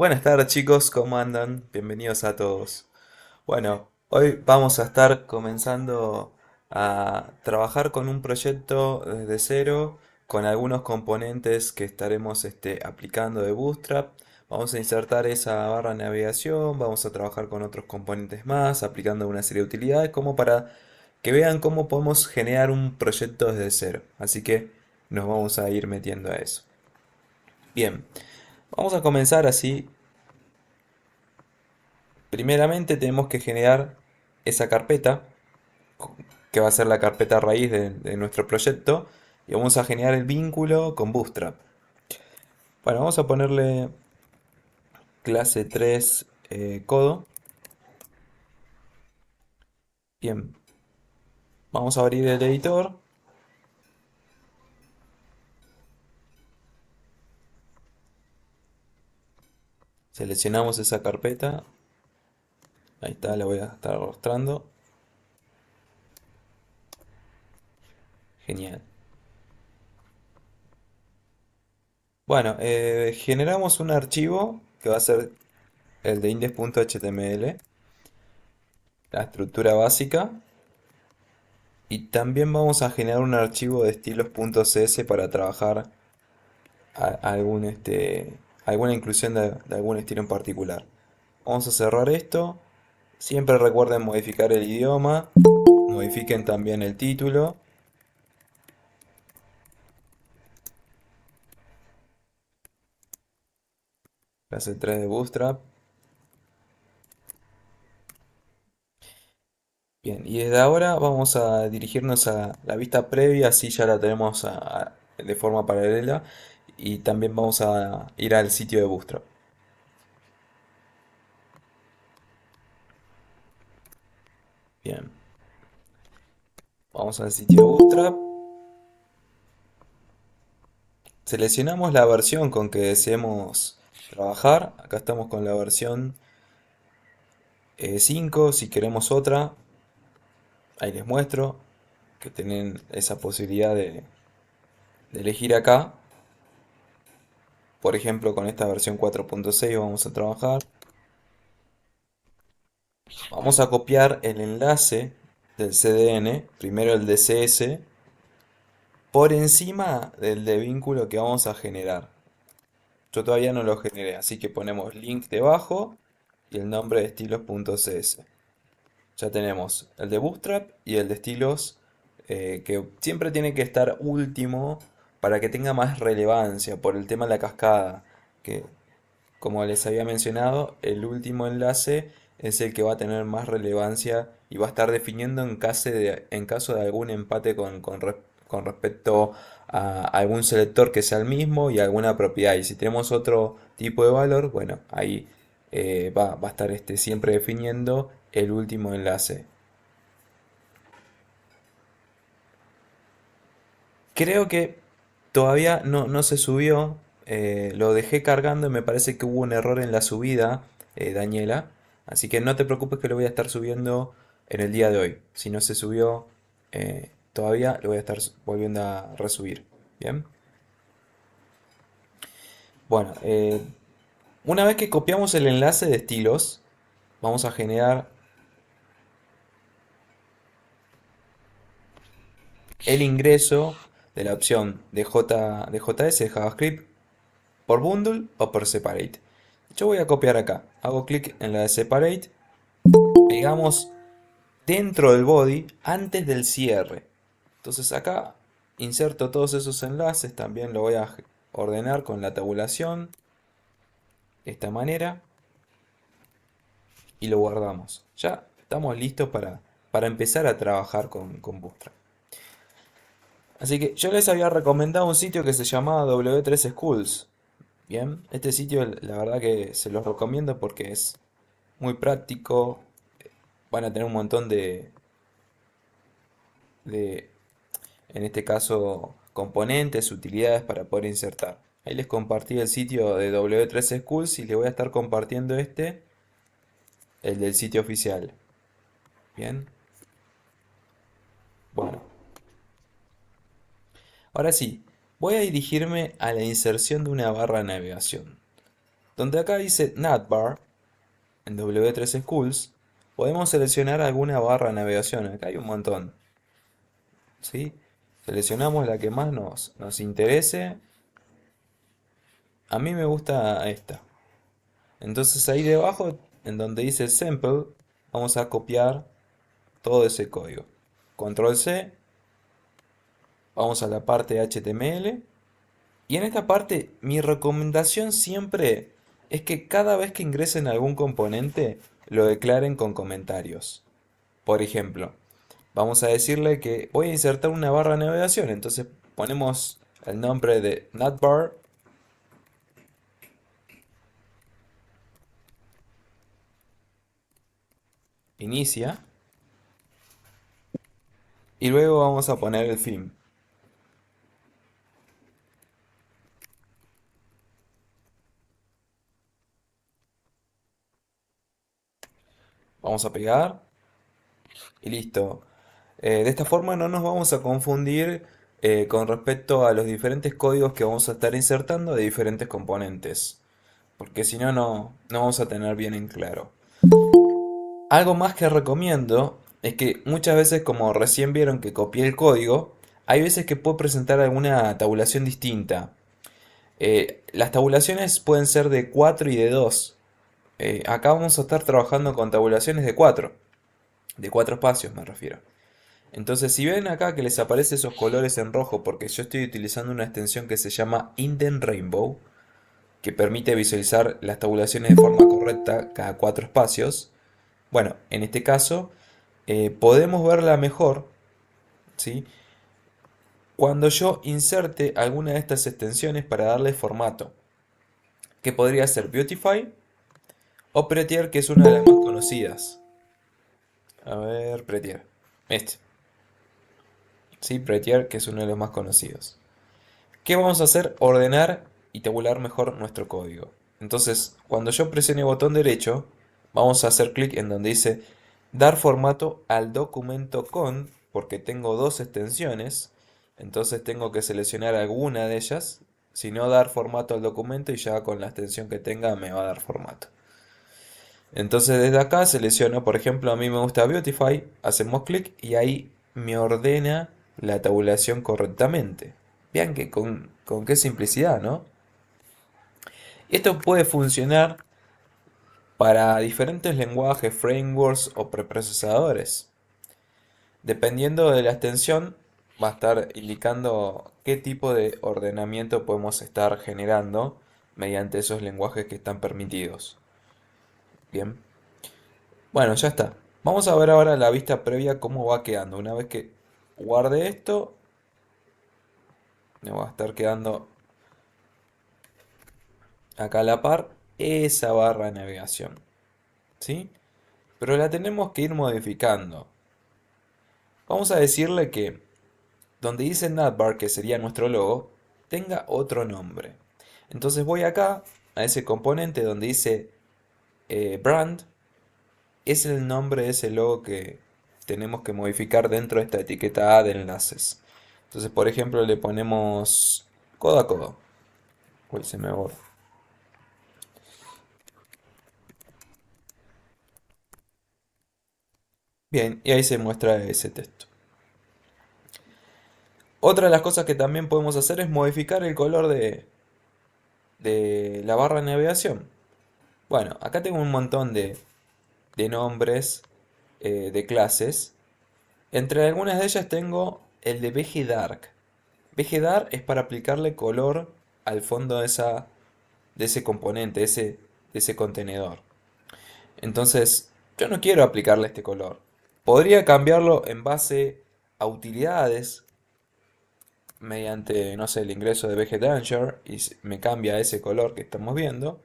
Buenas tardes chicos, ¿cómo andan? Bienvenidos a todos. Bueno, hoy vamos a estar comenzando a trabajar con un proyecto desde cero, con algunos componentes que estaremos aplicando de Bootstrap. Vamos a insertar esa barra de navegación, vamos a trabajar con otros componentes más, aplicando una serie de utilidades, como para que vean cómo podemos generar un proyecto desde cero. Así que nos vamos a ir metiendo a eso. Bien, vamos a comenzar así. Primeramente tenemos que generar esa carpeta, que va a ser la carpeta raíz de nuestro proyecto, y vamos a generar el vínculo con Bootstrap. Bueno, vamos a ponerle clase 3 codo. Bien, vamos a abrir el editor, seleccionamos esa carpeta, ahí está, la voy a estar mostrando. Genial. Bueno, generamos un archivo que va a ser el de index.html, la estructura básica. Y también vamos a generar un archivo de estilos.cs para trabajar alguna inclusión de algún estilo en particular. Vamos a cerrar esto. Siempre recuerden modificar el idioma. Modifiquen también el título. Clase 3 de Bootstrap. Bien, y desde ahora vamos a dirigirnos a la vista previa, así ya la tenemos de forma paralela. Y también vamos a ir al sitio de Bootstrap. Bien, vamos al sitio de Bootstrap. Seleccionamos la versión con que deseemos trabajar. Acá estamos con la versión 5. Si queremos otra, ahí les muestro que tienen esa posibilidad de elegir acá. Por ejemplo, con esta versión 4.6 vamos a trabajar. Vamos a copiar el enlace del CDN, primero el de CS, por encima del de vínculo que vamos a generar. Yo todavía no lo generé, así que ponemos link debajo y el nombre de estilos.cs. Ya tenemos el de Bootstrap y el de estilos, que siempre tiene que estar último para que tenga más relevancia por el tema de la cascada, que como les había mencionado, el último enlace es el que va a tener más relevancia y va a estar definiendo en caso de algún empate con respecto a algún selector que sea el mismo y alguna propiedad. Y si tenemos otro tipo de valor, bueno, ahí va a estar siempre definiendo el último enlace. Creo que todavía no se subió. Lo dejé cargando y me parece que hubo un error en la subida, Daniela. Así que no te preocupes que lo voy a estar subiendo en el día de hoy. Si no se subió todavía, lo voy a estar volviendo a resubir. Bien. Bueno, una vez que copiamos el enlace de estilos, vamos a generar el ingreso de la opción de JS de JavaScript por bundle o por separate. Yo voy a copiar acá. Hago clic en la de separate. Pegamos dentro del body antes del cierre. Entonces acá inserto todos esos enlaces. También lo voy a ordenar con la tabulación. De esta manera. Y lo guardamos. Ya estamos listos para empezar a trabajar con Bootstrap. Así que yo les había recomendado un sitio que se llamaba W3 Schools. Bien, este sitio la verdad que se los recomiendo porque es muy práctico. Van a tener un montón de, en este caso, componentes, utilidades para poder insertar. Ahí les compartí el sitio de W3 Schools y les voy a estar compartiendo el del sitio oficial. Bien, bueno, ahora sí, voy a dirigirme a la inserción de una barra de navegación. Donde acá dice navbar, en W3 Schools, podemos seleccionar alguna barra de navegación. Acá hay un montón, ¿sí? Seleccionamos la que más nos interese. A mí me gusta esta. Entonces ahí debajo, en donde dice sample, vamos a copiar todo ese código. Control C, vamos a la parte HTML. Y en esta parte, mi recomendación siempre es que cada vez que ingresen algún componente, lo declaren con comentarios. Por ejemplo, vamos a decirle que voy a insertar una barra de navegación. Entonces ponemos el nombre de navbar, inicia, y luego vamos a poner el fin. Vamos a pegar y listo. De esta forma no nos vamos a confundir con respecto a los diferentes códigos que vamos a estar insertando de diferentes componentes. Porque si no, no vamos a tener bien en claro. Algo más que recomiendo es que muchas veces, como recién vieron que copié el código, hay veces que puedo presentar alguna tabulación distinta. Las tabulaciones pueden ser de 4 y de 2. Acá vamos a estar trabajando con tabulaciones de 4 espacios me refiero. Entonces, si ven acá que les aparece esos colores en rojo, porque yo estoy utilizando una extensión que se llama Indent Rainbow, que permite visualizar las tabulaciones de forma correcta cada 4 espacios. Bueno, en este caso podemos verla mejor, ¿sí? Cuando yo inserte alguna de estas extensiones para darle formato, que podría ser Beautify o Prettier, que es una de las más conocidas. A ver, Prettier. Este. Sí, Prettier, que es uno de los más conocidos. ¿Qué vamos a hacer? Ordenar y tabular mejor nuestro código. Entonces, cuando yo presione botón derecho, vamos a hacer clic en donde dice dar formato al documento con, porque tengo dos extensiones, entonces tengo que seleccionar alguna de ellas, si no dar formato al documento y ya con la extensión que tenga me va a dar formato. Entonces desde acá selecciono, por ejemplo, a mí me gusta Beautify, hacemos clic y ahí me ordena la tabulación correctamente. Vean que con qué simplicidad, ¿no? Esto puede funcionar para diferentes lenguajes, frameworks o preprocesadores. Dependiendo de la extensión, va a estar indicando qué tipo de ordenamiento podemos estar generando mediante esos lenguajes que están permitidos. Bien. Bueno, ya está. Vamos a ver ahora la vista previa cómo va quedando. Una vez que guarde esto, me va a estar quedando acá a la par esa barra de navegación. ¿Sí? Pero la tenemos que ir modificando. Vamos a decirle que donde dice navbar, que sería nuestro logo, tenga otro nombre. Entonces voy acá a ese componente donde dice brand, es el nombre de ese logo que tenemos que modificar dentro de esta etiqueta A de enlaces. Entonces, por ejemplo, le ponemos codo a codo. Uy, se me borra. Bien, y ahí se muestra ese texto. Otra de las cosas que también podemos hacer es modificar el color de la barra de navegación. Bueno, acá tengo un montón de nombres de clases. Entre algunas de ellas tengo el de BG Dark. BG Dark es para aplicarle color al fondo de ese componente, de ese contenedor. Entonces, yo no quiero aplicarle este color. Podría cambiarlo en base a utilidades mediante, no sé, el ingreso de BG Danger y me cambia ese color que estamos viendo.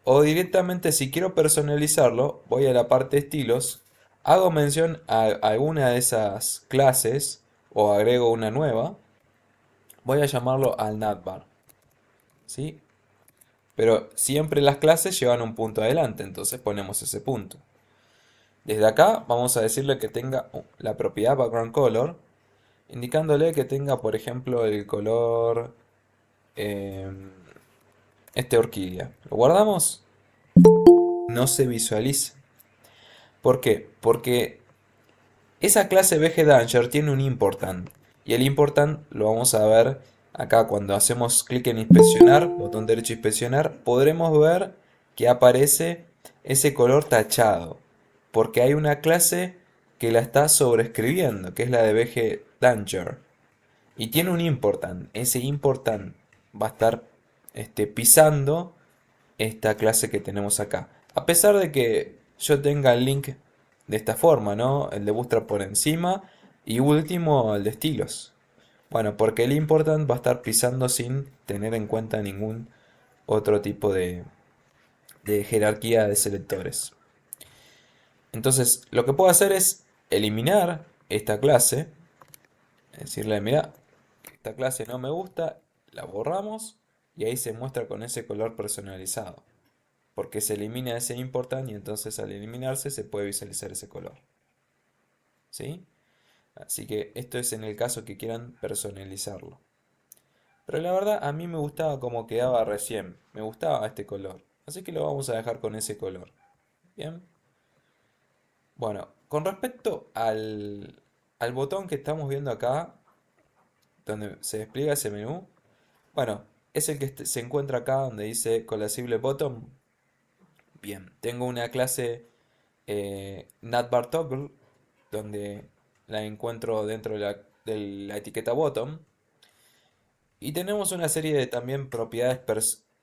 O directamente, si quiero personalizarlo, voy a la parte estilos, hago mención a alguna de esas clases o agrego una nueva. Voy a llamarlo al navbar, ¿sí? Pero siempre las clases llevan un punto adelante, entonces ponemos ese punto. Desde acá vamos a decirle que tenga la propiedad background color, indicándole que tenga, por ejemplo, el color em, Este orquídea. ¿Lo guardamos? No se visualiza. ¿Por qué? Porque esa clase BGDanger tiene un important. Y el important lo vamos a ver acá cuando hacemos clic en inspeccionar, botón derecho inspeccionar, podremos ver que aparece ese color tachado. Porque hay una clase que la está sobreescribiendo, que es la de BGDanger. Y tiene un important. Ese important va a estar pisando esta clase que tenemos acá. A pesar de que yo tenga el link de esta forma, ¿no? El de Bootstrap por encima y último el de estilos. Bueno, porque el important va a estar pisando sin tener en cuenta ningún otro tipo de jerarquía de selectores. Entonces, lo que puedo hacer es eliminar esta clase, decirle, mira, esta clase no me gusta, la borramos y ahí se muestra con ese color personalizado. Porque se elimina ese important y entonces al eliminarse se puede visualizar ese color. ¿Sí? Así que esto es en el caso que quieran personalizarlo. Pero la verdad a mí me gustaba como quedaba recién. Me gustaba este color. Así que lo vamos a dejar con ese color. Bien. Bueno, con respecto al botón que estamos viendo acá, donde se despliega ese menú, bueno, es el que se encuentra acá donde dice Collapsible Bottom. Bien, tengo una clase navbar toggle, donde la encuentro dentro de la etiqueta bottom. Y tenemos una serie de también propiedades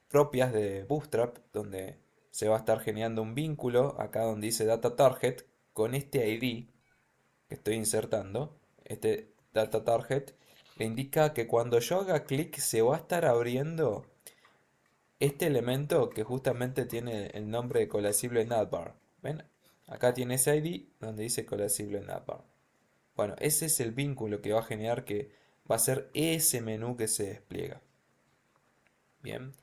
propias de Bootstrap, donde se va a estar generando un vínculo, acá donde dice data target, con este ID que estoy insertando. Este data target le indica que cuando yo haga clic se va a estar abriendo este elemento que justamente tiene el nombre de Collapsible Navbar. ¿Ven? Acá tiene ese ID donde dice Collapsible Navbar. Bueno, ese es el vínculo que va a generar que va a ser ese menú que se despliega. Bien.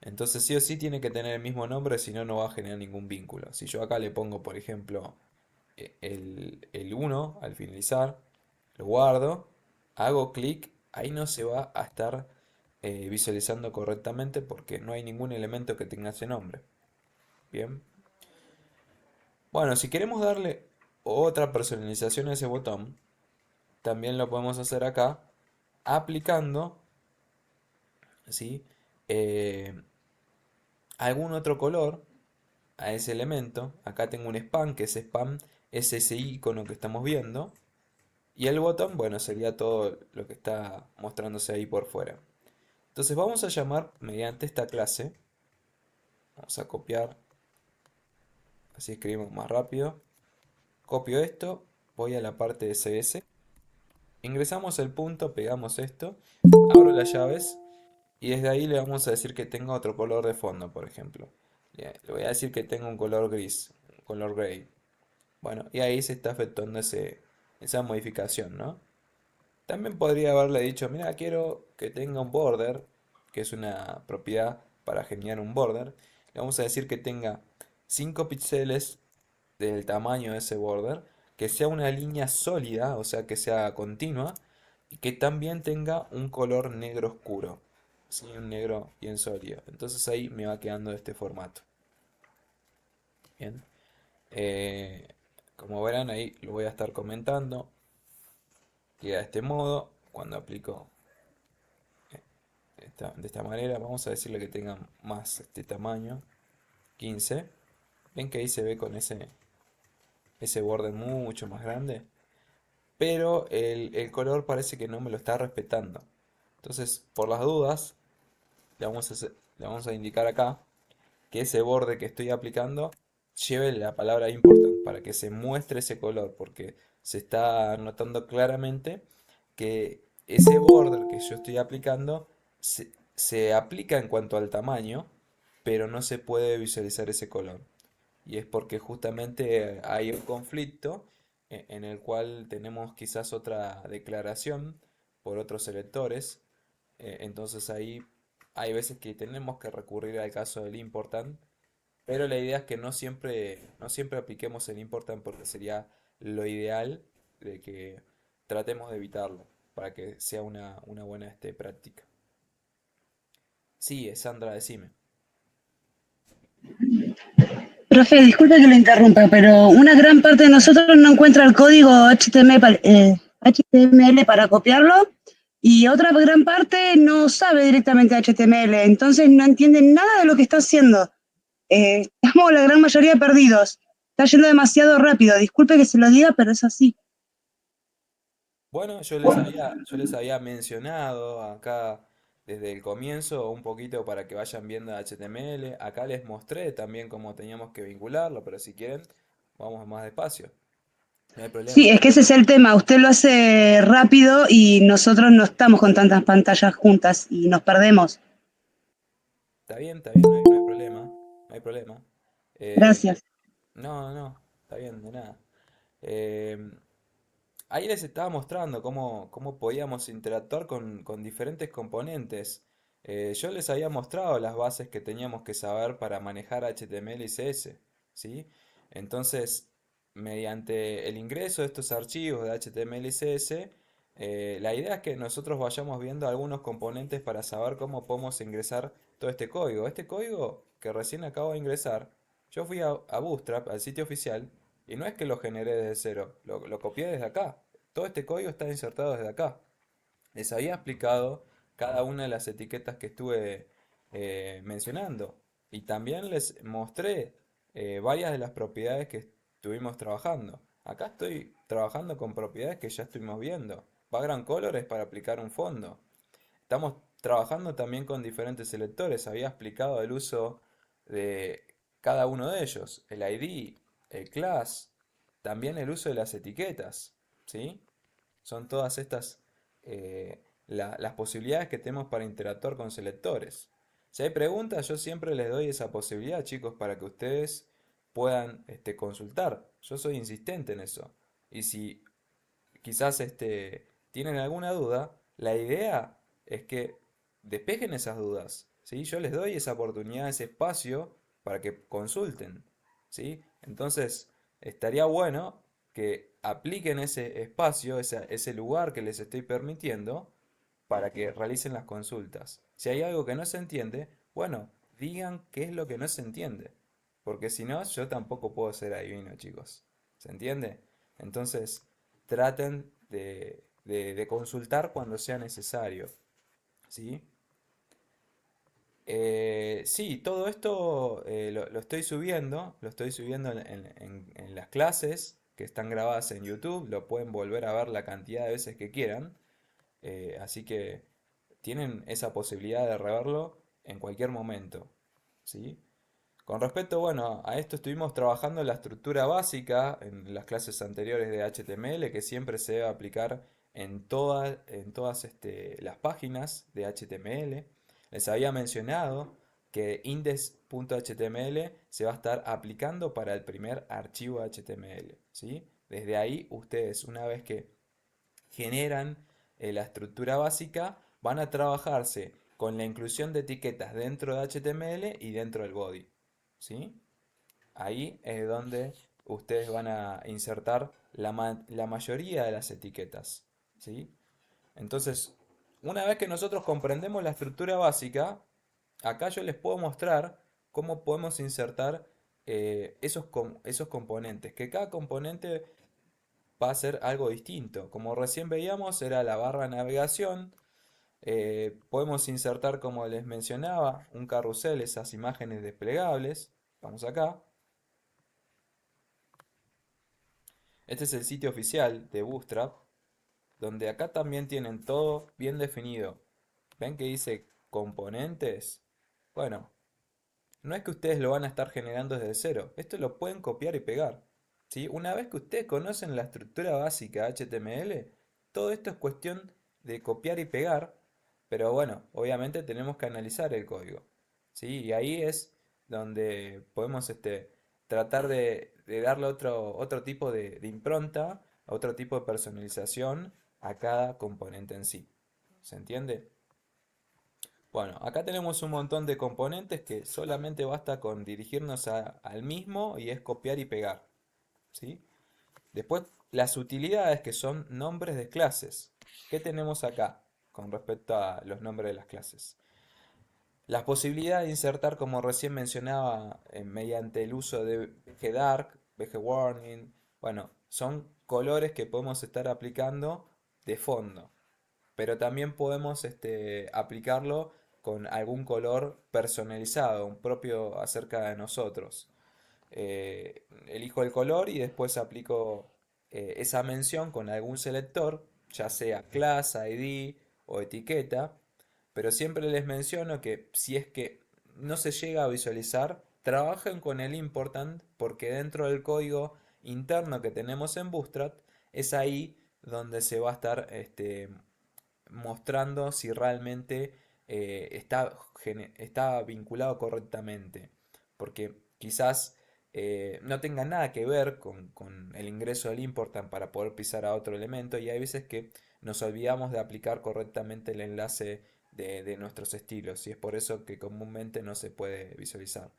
Entonces sí o sí tiene que tener el mismo nombre, si no, no va a generar ningún vínculo. Si yo acá le pongo, por ejemplo, el 1 al finalizar, lo guardo, hago clic, ahí no se va a estar visualizando correctamente porque no hay ningún elemento que tenga ese nombre. Bien. Bueno, si queremos darle otra personalización a ese botón, también lo podemos hacer acá aplicando, ¿sí? Eh, algún otro color a ese elemento. Acá tengo un spam, que es spam, es ese icono que estamos viendo. Y el botón, bueno, sería todo lo que está mostrándose ahí por fuera. Entonces vamos a llamar mediante esta clase. Vamos a copiar, así escribimos más rápido. Copio esto, voy a la parte de CS. Ingresamos el punto, pegamos esto, abro las llaves y desde ahí le vamos a decir que tenga otro color de fondo, por ejemplo. Le voy a decir que tenga un color gris, un color gray. Bueno, y ahí se está efectuando esa modificación, ¿no? También podría haberle dicho, mira, quiero que tenga un border, que es una propiedad para generar un border. Le vamos a decir que tenga 5 píxeles del tamaño de ese border, que sea una línea sólida, o sea, que sea continua, y que también tenga un color negro oscuro, ¿sí? Un negro bien sólido. Entonces ahí me va quedando de este formato. Bien. Eh, Como verán ahí lo voy a estar comentando. Queda de este modo. Cuando aplico de esta manera, vamos a decirle que tenga más este tamaño, 15. Ven que ahí se ve con ese borde mucho más grande. Pero el color parece que no me lo está respetando. Entonces, por las dudas, le vamos a indicar acá que ese borde que estoy aplicando lleve la palabra important para que se muestre ese color, porque se está notando claramente que ese border que yo estoy aplicando se aplica en cuanto al tamaño, pero no se puede visualizar ese color. Y es porque justamente hay un conflicto en el cual tenemos quizás otra declaración por otros selectores. Entonces ahí hay veces que tenemos que recurrir al caso del important, pero la idea es que no siempre apliquemos el important porque sería lo ideal de que tratemos de evitarlo para que sea una buena práctica. Sí, Sandra, decime. Profe, disculpe que lo interrumpa, pero una gran parte de nosotros no encuentra el código HTML para copiarlo y otra gran parte no sabe directamente HTML, entonces no entienden nada de lo que está haciendo. Estamos la gran mayoría perdidos. Está yendo demasiado rápido. Disculpe que se lo diga, pero es así. Bueno, yo les había mencionado acá desde el comienzo un poquito para que vayan viendo HTML. Acá les mostré también cómo teníamos que vincularlo, pero si quieren, vamos más despacio. No hay Sí, problema. es que ese es el tema. Usted lo hace rápido y nosotros no estamos con tantas pantallas juntas y nos perdemos. Está bien, no hay problema. No hay problema. Eh, Gracias. no, está bien, de nada. Eh, Ahí les estaba mostrando cómo podíamos interactuar con diferentes componentes. Yo les había mostrado las bases que teníamos que saber para manejar HTML y CS, ¿sí? Entonces, mediante el ingreso de estos archivos de HTML y CS, la idea es que nosotros vayamos viendo algunos componentes para saber cómo podemos ingresar todo este código. Este código que recién acabo de ingresar, yo fui a Bootstrap, al sitio oficial, y no es que lo generé desde cero, lo copié desde acá. Todo este código está insertado desde acá. Les había explicado cada una de las etiquetas que estuve mencionando. Y también les mostré varias de las propiedades que estuvimos trabajando. Acá estoy trabajando con propiedades que ya estuvimos viendo. Background color es para aplicar un fondo. Estamos trabajando también con diferentes selectores. Había explicado el uso de cada uno de ellos. El ID, el class, también el uso de las etiquetas. ¿Sí? Son todas estas las posibilidades que tenemos para interactuar con selectores. Si hay preguntas, yo siempre les doy esa posibilidad, chicos, para que ustedes puedan consultar. Yo soy insistente en eso. Y si quizás tienen alguna duda, la idea es que despejen esas dudas, ¿sí? Yo les doy esa oportunidad, ese espacio para que consulten, ¿sí? Entonces, estaría bueno que apliquen ese espacio, ese lugar que les estoy permitiendo para que realicen las consultas. Si hay algo que no se entiende, bueno, digan qué es lo que no se entiende, porque si no, yo tampoco puedo ser adivino, chicos. ¿Se entiende? Entonces, traten de consultar cuando sea necesario, ¿sí? Sí, todo esto lo estoy subiendo en las clases que están grabadas en YouTube, lo pueden volver a ver la cantidad de veces que quieran, así que tienen esa posibilidad de reverlo en cualquier momento, ¿sí? Con respecto, bueno, a esto estuvimos trabajando en la estructura básica en las clases anteriores de HTML que siempre se debe aplicar en todas las páginas de HTML. Les había mencionado que index.html se va a estar aplicando para el primer archivo HTML, ¿sí? Desde ahí ustedes, una vez que generan la estructura básica, van a trabajarse con la inclusión de etiquetas dentro de HTML y dentro del body. ¿Sí? Ahí es donde ustedes van a insertar la mayoría de las etiquetas. ¿Sí? Entonces, una vez que nosotros comprendemos la estructura básica, acá yo les puedo mostrar cómo podemos insertar esos componentes. Que cada componente va a ser algo distinto. Como recién veíamos, era la barra de navegación. Podemos insertar, como les mencionaba, un carrusel, esas imágenes desplegables. Vamos acá. Este es el sitio oficial de Bootstrap, donde acá también tienen todo bien definido. ¿Ven que dice componentes? Bueno, no es que ustedes lo van a estar generando desde cero. Esto lo pueden copiar y pegar. ¿Sí? Una vez que ustedes conocen la estructura básica HTML, todo esto es cuestión de copiar y pegar. Pero bueno, obviamente tenemos que analizar el código. ¿Sí? Y ahí es donde podemos tratar de darle otro tipo de impronta, otro tipo de personalización a cada componente en sí. ¿Se entiende? Bueno, acá tenemos un montón de componentes que solamente basta con dirigirnos al mismo y es copiar y pegar, ¿sí? Después, las utilidades que son nombres de clases. ¿Qué tenemos acá con respecto a los nombres de las clases? La posibilidad de insertar, como recién mencionaba, mediante el uso de VG Dark, VG Warning, bueno, son colores que podemos estar aplicando de fondo, pero también podemos aplicarlo con algún color personalizado, un propio acerca de nosotros. Elijo el color y después aplico esa mención con algún selector, ya sea class, ID o etiqueta, pero siempre les menciono que si es que no se llega a visualizar, trabajen con el important porque dentro del código interno que tenemos en Bootstrap es ahí donde se va a estar mostrando si realmente está vinculado correctamente. Porque quizás no tenga nada que ver con el ingreso del important para poder pisar a otro elemento y hay veces que nos olvidamos de aplicar correctamente el enlace de nuestros estilos y es por eso que comúnmente no se puede visualizar.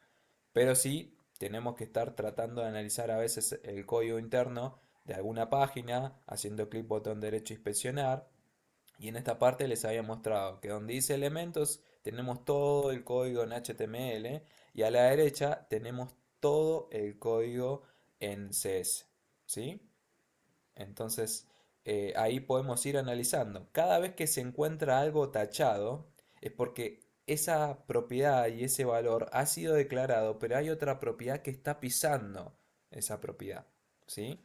Pero sí tenemos que estar tratando de analizar a veces el código interno de alguna página, haciendo clic botón derecho inspeccionar. Y en esta parte les había mostrado que donde dice elementos tenemos todo el código en HTML y a la derecha tenemos todo el código en CS. ¿Sí? Entonces, ahí podemos ir analizando. Cada vez que se encuentra algo tachado, es porque esa propiedad y ese valor ha sido declarado, pero hay otra propiedad que está pisando esa propiedad. ¿Sí?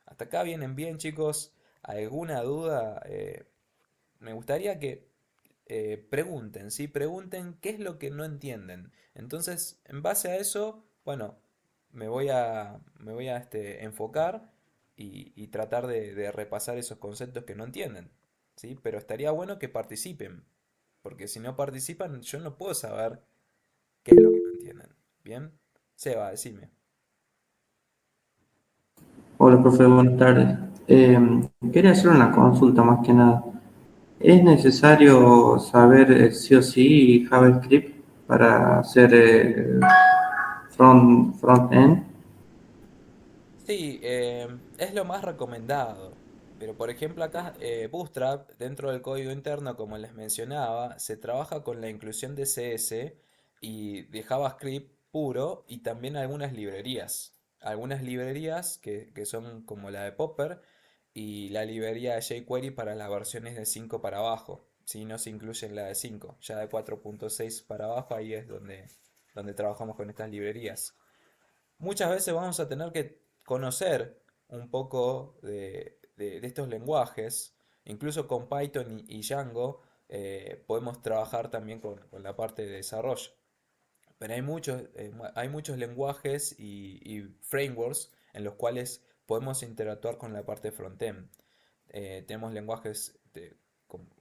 Hasta acá vienen bien, chicos. ¿Alguna duda? Me gustaría que pregunten, ¿sí? Pregunten qué es lo que no entienden. Entonces, en base a eso, bueno, me voy a enfocar y tratar de repasar esos conceptos que no entienden, ¿sí? Pero estaría bueno que participen, porque si no participan, yo no puedo saber qué es lo que no entienden. ¿Bien? Seba, decime. Hola, profe, buenas tardes. Quería hacer una consulta más que nada. ¿Es necesario saber sí o sí JavaScript para hacer front-end? Sí, es lo más recomendado. Pero por ejemplo acá Bootstrap, dentro del código interno, como les mencionaba, se trabaja con la inclusión de CS y de JavaScript puro y también algunas librerías. Algunas librerías que son como la de Popper y la librería de jQuery para las versiones de 5 para abajo. Si no se incluye en la de 5, ya de 4.6 para abajo, ahí es donde trabajamos con estas librerías. Muchas veces vamos a tener que conocer un poco de estos lenguajes. Incluso con Python y Django podemos trabajar también con la parte de desarrollo. Pero hay muchos lenguajes y frameworks en los cuales podemos interactuar con la parte frontend. Tenemos lenguajes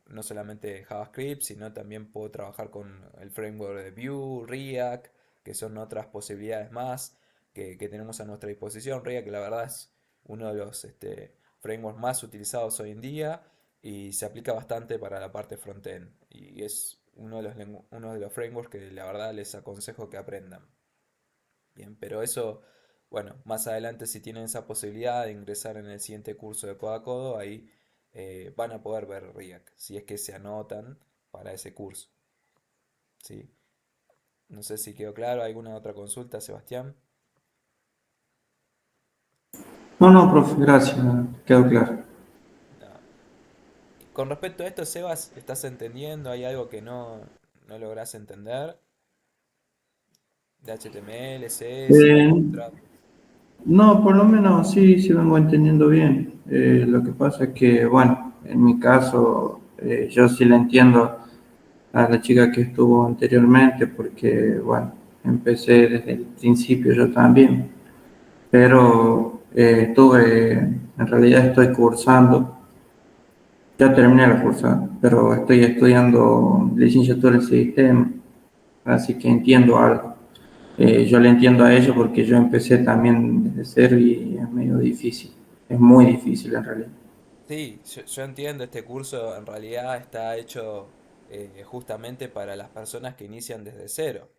no solamente JavaScript, sino también puedo trabajar con el framework de Vue, React, que son otras posibilidades más que tenemos a nuestra disposición. React, la verdad, es uno de los frameworks más utilizados hoy en día y se aplica bastante para la parte frontend. Y es uno de los frameworks que la verdad les aconsejo que aprendan. Bien, pero eso, bueno, más adelante si tienen esa posibilidad de ingresar en el siguiente curso de Codo a Codo, ahí van a poder ver React, si es que se anotan para ese curso. ¿Sí? No sé si quedó claro. ¿Alguna otra consulta, Sebastián? No, no, profe, gracias, quedó claro. No. Con respecto a esto, Sebas, ¿estás entendiendo? ¿Hay algo que no lográs entender? De HTML, CSS, Eh, Bootstrap. no, por lo menos sí, sí vengo entendiendo bien. Lo que pasa es que, bueno, en mi caso, yo sí le entiendo a la chica que estuvo anteriormente, porque, bueno, empecé desde el principio yo también, pero en realidad estoy cursando, ya terminé la cursa, pero estoy estudiando licenciatura en sistema, así que entiendo algo. Yo le entiendo a ello porque yo empecé también desde cero y es medio difícil, es muy difícil en realidad. Sí, yo entiendo, este curso en realidad está hecho justamente para las personas que inician desde cero.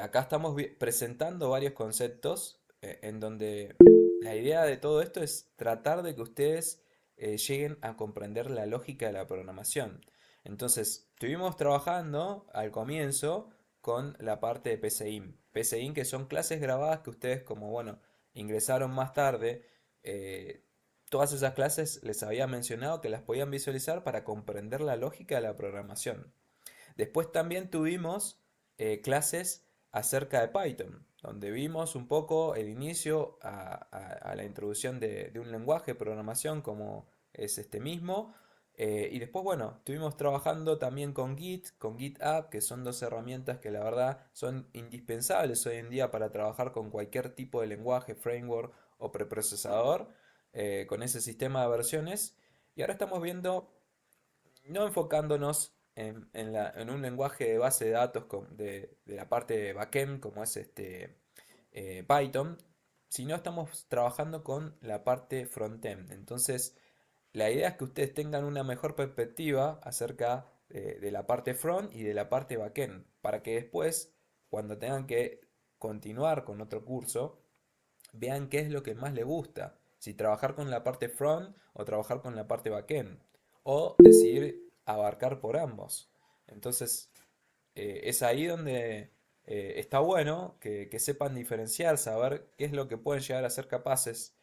Acá estamos presentando varios conceptos en donde la idea de todo esto es tratar de que ustedes lleguen a comprender la lógica de la programación. Entonces, estuvimos trabajando al comienzo con la parte de PCIM. PCIM que son clases grabadas que ustedes como, bueno, ingresaron más tarde, eh, todas esas clases les había mencionado que las podían visualizar para comprender la lógica de la programación. Después también tuvimos clases acerca de Python, donde vimos un poco el inicio a la introducción de un lenguaje de programación como es este mismo. Y después, bueno, estuvimos trabajando también con Git, con GitHub, que son dos herramientas que la verdad son indispensables hoy en día para trabajar con cualquier tipo de lenguaje, framework o preprocesador, con ese sistema de versiones. Y ahora estamos viendo no enfocándonos en un lenguaje de base de datos de la parte de backend como es Python, sino estamos trabajando con la parte frontend. Entonces, la idea es que ustedes tengan una mejor perspectiva acerca de la parte front y de la parte backend, para que después, cuando tengan que continuar con otro curso, vean qué es lo que más les gusta. Si trabajar con la parte front o trabajar con la parte backend. O decidir abarcar por ambos. Entonces, es ahí donde está bueno que sepan diferenciar, saber qué es lo que pueden llegar a ser capaces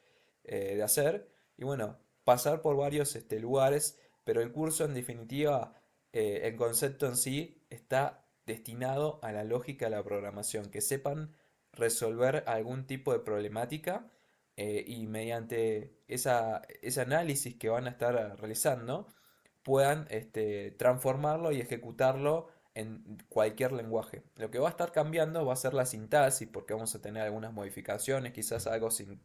de hacer. Y bueno, pasar por varios lugares, pero el curso en definitiva, el concepto en sí está destinado a la lógica de la programación, que sepan resolver algún tipo de problemática y mediante ese análisis que van a estar realizando puedan transformarlo y ejecutarlo en cualquier lenguaje. Lo que va a estar cambiando va a ser la sintaxis porque vamos a tener algunas modificaciones, quizás algo se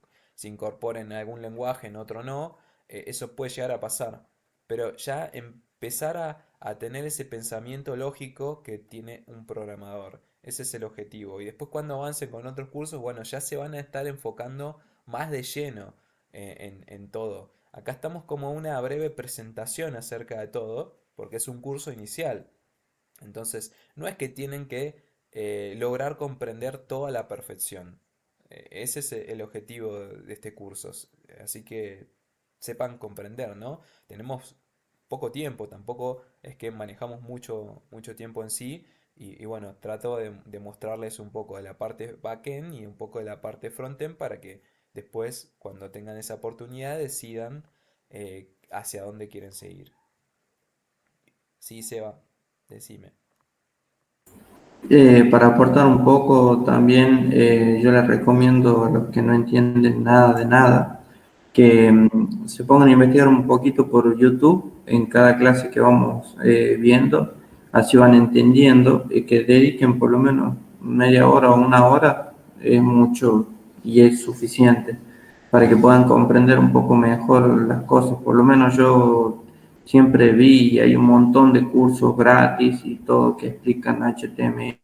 incorpore en algún lenguaje, en otro no, eso puede llegar a pasar. Pero ya empezar a tener ese pensamiento lógico que tiene un programador. Ese es el objetivo. Y después cuando avancen con otros cursos, bueno, ya se van a estar enfocando más de lleno en todo. Acá estamos como una breve presentación acerca de todo, porque es un curso inicial. Entonces, no es que tienen que lograr comprender toda la perfección. Ese es el objetivo de este curso. Así que sepan comprender, ¿no? Tenemos poco tiempo, tampoco es que manejamos mucho tiempo en sí. Y bueno, trato de mostrarles un poco de la parte backend y un poco de la parte frontend para que después, cuando tengan esa oportunidad, decidan hacia dónde quieren seguir. Sí, Seba, decime. Para aportar un poco también, yo les recomiendo a los que no entienden nada de nada que se pongan a investigar un poquito por YouTube en cada clase que vamos viendo, así van entendiendo y que dediquen por lo menos media hora o una hora, es mucho y es suficiente para que puedan comprender un poco mejor las cosas. Por lo menos yo siempre vi y hay un montón de cursos gratis y todo que explican HTML,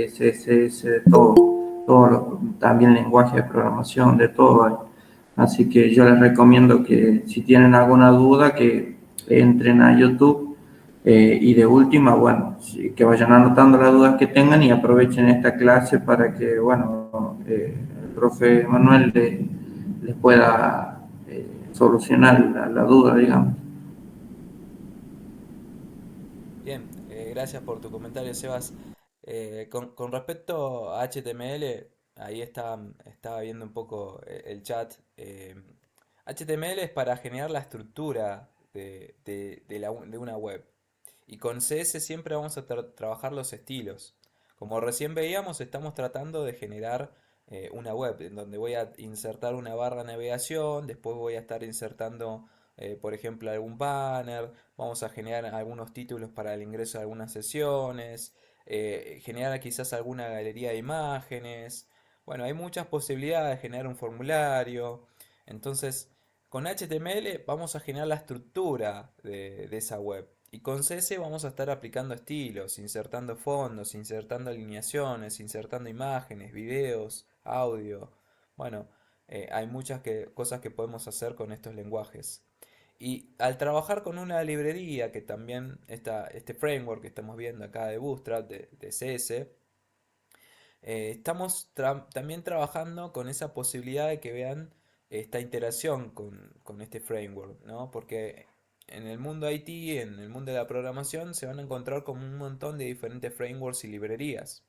CSS, de todo, también lenguaje de programación, de todo hay. Así que yo les recomiendo que si tienen alguna duda que entren a YouTube y de última, bueno, que vayan anotando las dudas que tengan y aprovechen esta clase para que, bueno, el profe Manuel les pueda solucionar la duda, digamos. Bien, gracias por tu comentario, Sebas. Con respecto a HTML, ahí estaba viendo un poco el chat. HTML es para generar la estructura de una web. Y con CS siempre vamos a trabajar los estilos. Como recién veíamos, estamos tratando de generar una web en donde voy a insertar una barra de navegación, después voy a estar insertando, por ejemplo, algún banner, vamos a generar algunos títulos para el ingreso a algunas sesiones, generar quizás alguna galería de imágenes. Bueno, hay muchas posibilidades de generar un formulario. Entonces, con HTML vamos a generar la estructura de esa web. Y con CSS vamos a estar aplicando estilos, insertando fondos, insertando alineaciones, insertando imágenes, videos, audio. Bueno, hay muchas cosas que podemos hacer con estos lenguajes. Y al trabajar con una librería que también está, este framework que estamos viendo acá de Bootstrap, de CS, estamos también trabajando con esa posibilidad de que vean esta interacción con este framework, ¿no? Porque en el mundo IT, en el mundo de la programación, se van a encontrar con un montón de diferentes frameworks y librerías.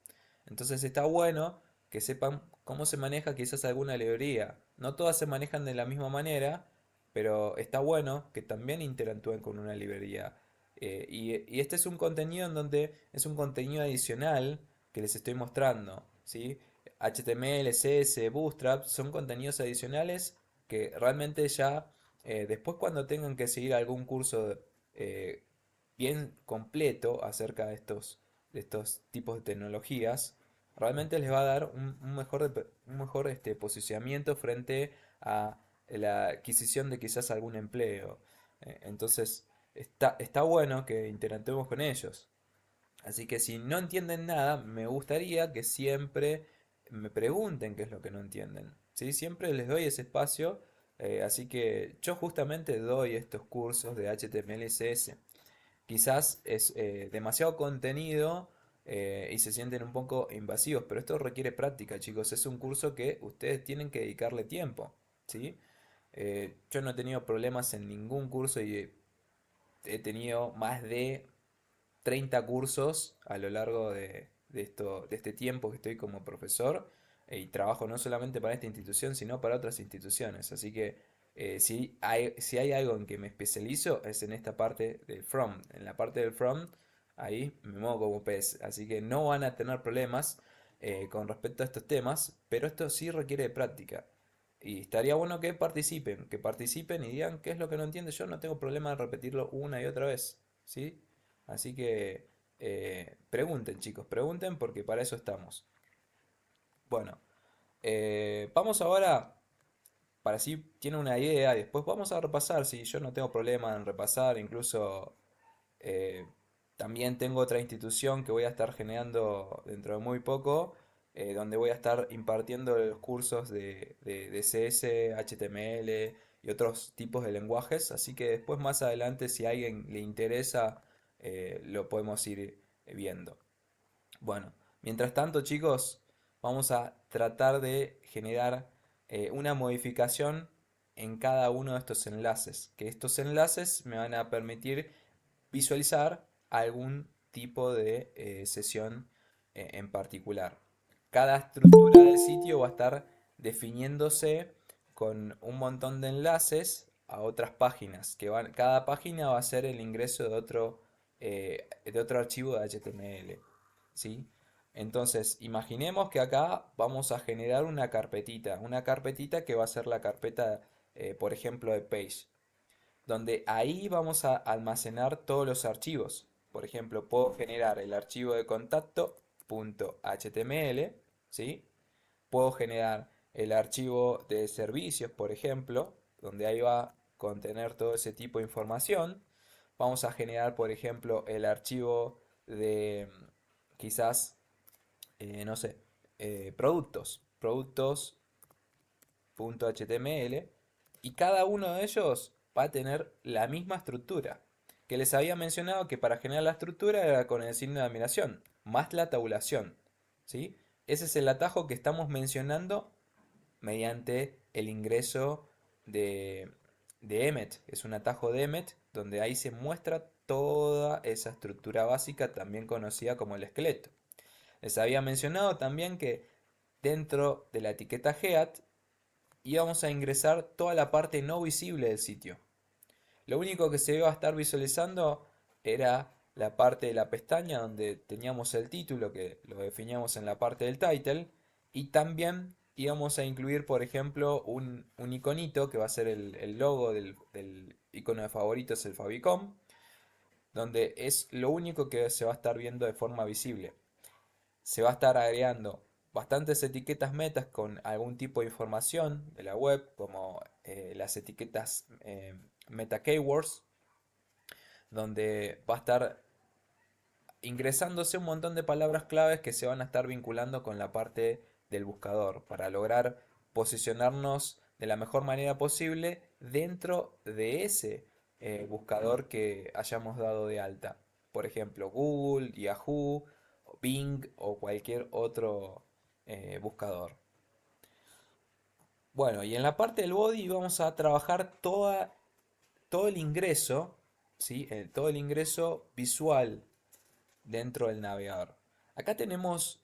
Entonces está bueno que sepan cómo se maneja quizás alguna librería. No todas se manejan de la misma manera, pero está bueno que también interactúen con una librería. Y este es un contenido en donde es un contenido adicional que les estoy mostrando, ¿sí? HTML, CSS, Bootstrap son contenidos adicionales que realmente ya después cuando tengan que seguir algún curso eh, bien completo acerca de estos tipos de tecnologías, realmente les va a dar un mejor posicionamiento frente a la adquisición de quizás algún empleo. Entonces, está bueno que interactuemos con ellos. Así que si no entienden nada, me gustaría que siempre me pregunten qué es lo que no entienden. ¿Sí? Siempre les doy ese espacio, así que yo justamente doy estos cursos de HTML y CS. Quizás es demasiado contenido y se sienten un poco invasivos, pero esto requiere práctica, chicos. Es un curso que ustedes tienen que dedicarle tiempo, ¿sí? Yo no he tenido problemas en ningún curso y he tenido más de 30 cursos a lo largo de este tiempo que estoy como profesor y trabajo no solamente para esta institución, sino para otras instituciones. Así que si hay algo en que me especializo es en esta parte del front. En la parte del front, ahí me muevo como pez. Así que no van a tener problemas con respecto a estos temas, pero esto sí requiere de práctica. Y estaría bueno que participen y digan qué es lo que no entienden. Yo no tengo problema en repetirlo una y otra vez, ¿sí? Así que pregunten, chicos, pregunten porque para eso estamos. Bueno, vamos ahora, para si tienen una idea, después vamos a repasar, si yo no tengo problema en repasar, incluso eh, también tengo otra institución que voy a estar generando dentro de muy poco, donde voy a estar impartiendo los cursos de CS, HTML y otros tipos de lenguajes. Así que después más adelante, si a alguien le interesa, lo podemos ir viendo. Bueno, mientras tanto, chicos, vamos a tratar de generar una modificación en cada uno de estos enlaces. Que estos enlaces me van a permitir visualizar algún tipo de sesión en particular. Cada estructura del sitio va a estar definiéndose con un montón de enlaces a otras páginas. Cada página va a ser el ingreso de otro archivo de HTML. ¿Sí? Entonces, imaginemos que acá vamos a generar una carpetita que va a ser la carpeta, por ejemplo, de page, donde ahí vamos a almacenar todos los archivos. Por ejemplo, puedo generar el archivo de contacto.html, ¿sí? Puedo generar el archivo de servicios, por ejemplo, donde ahí va a contener todo ese tipo de información. Vamos a generar, por ejemplo, el archivo de quizás, no sé, productos.html, y cada uno de ellos va a tener la misma estructura. Que les había mencionado que para generar la estructura era con el signo de admiración, más la tabulación. ¿Sí? Ese es el atajo que estamos mencionando mediante el ingreso de, de Emmet. Es un atajo de Emmet donde ahí se muestra toda esa estructura básica, también conocida como el esqueleto. Les había mencionado también que dentro de la etiqueta head íbamos a ingresar toda la parte no visible del sitio. Lo único que se iba a estar visualizando era la parte de la pestaña donde teníamos el título, que lo definíamos en la parte del title, y también íbamos a incluir, por ejemplo, un iconito que va a ser el logo del icono de favoritos, el Fabicom, donde es lo único que se va a estar viendo de forma visible. Se va a estar agregando bastantes etiquetas metas con algún tipo de información de la web, como las etiquetas meta keywords, donde va a estar ingresándose un montón de palabras claves que se van a estar vinculando con la parte del buscador para lograr posicionarnos de la mejor manera posible dentro de ese buscador que hayamos dado de alta. Por ejemplo, Google, Yahoo, Bing o cualquier otro buscador. Bueno, y en la parte del body vamos a trabajar todo el ingreso ¿sí? Todo el ingreso visual dentro del navegador. Acá tenemos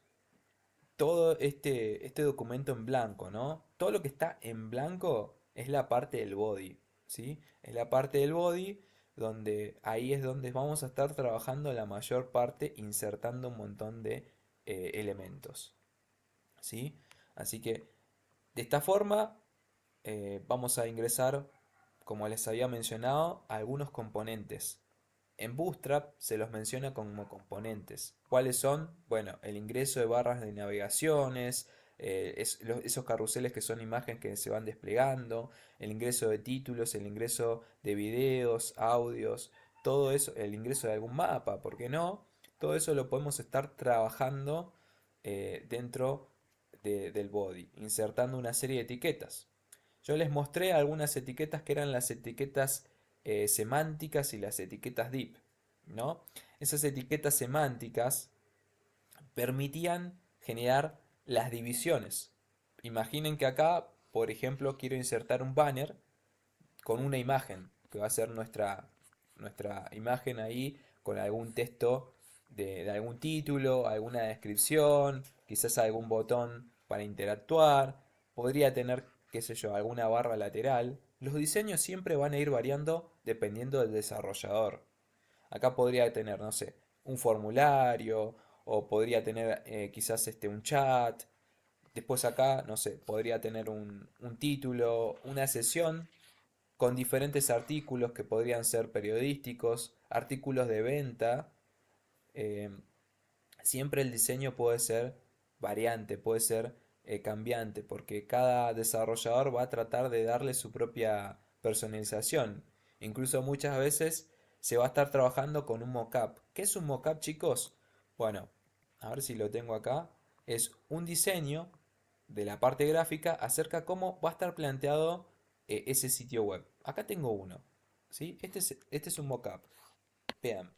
todo este documento en blanco, ¿no? Todo lo que está en blanco es la parte del body, ¿sí? Es la parte del body donde ahí es donde vamos a estar trabajando la mayor parte, insertando un montón de elementos, ¿sí? Así que de esta forma vamos a ingresar, como les había mencionado, algunos componentes. En Bootstrap se los menciona como componentes. ¿Cuáles son? Bueno, el ingreso de barras de navegaciones, esos carruseles que son imágenes que se van desplegando, el ingreso de títulos, el ingreso de videos, audios, todo eso, el ingreso de algún mapa, ¿por qué no? Todo eso lo podemos estar trabajando dentro del body, insertando una serie de etiquetas. Yo les mostré algunas etiquetas que eran las etiquetas semánticas y las etiquetas deep, ¿no? Esas etiquetas semánticas permitían generar las divisiones. Imaginen que acá, por ejemplo, quiero insertar un banner con una imagen, que va a ser nuestra imagen ahí, con algún texto de algún título, alguna descripción, quizás algún botón para interactuar, podría tener, qué sé yo, alguna barra lateral. Los diseños siempre van a ir variando dependiendo del desarrollador. Acá podría tener, no sé, un formulario o podría tener quizás un chat. Después acá, no sé, podría tener un título, una sesión con diferentes artículos que podrían ser periodísticos, artículos de venta. eh, Siempre el diseño puede ser variante, puede ser cambiante, porque cada desarrollador va a tratar de darle su propia personalización. Incluso muchas veces se va a estar trabajando con un mockup. ¿Qué es un mockup, chicos? Bueno, a ver si lo tengo acá. Es un diseño de la parte gráfica acerca cómo va a estar planteado ese sitio web. Acá tengo uno, ¿sí? Este es un mockup. Vean,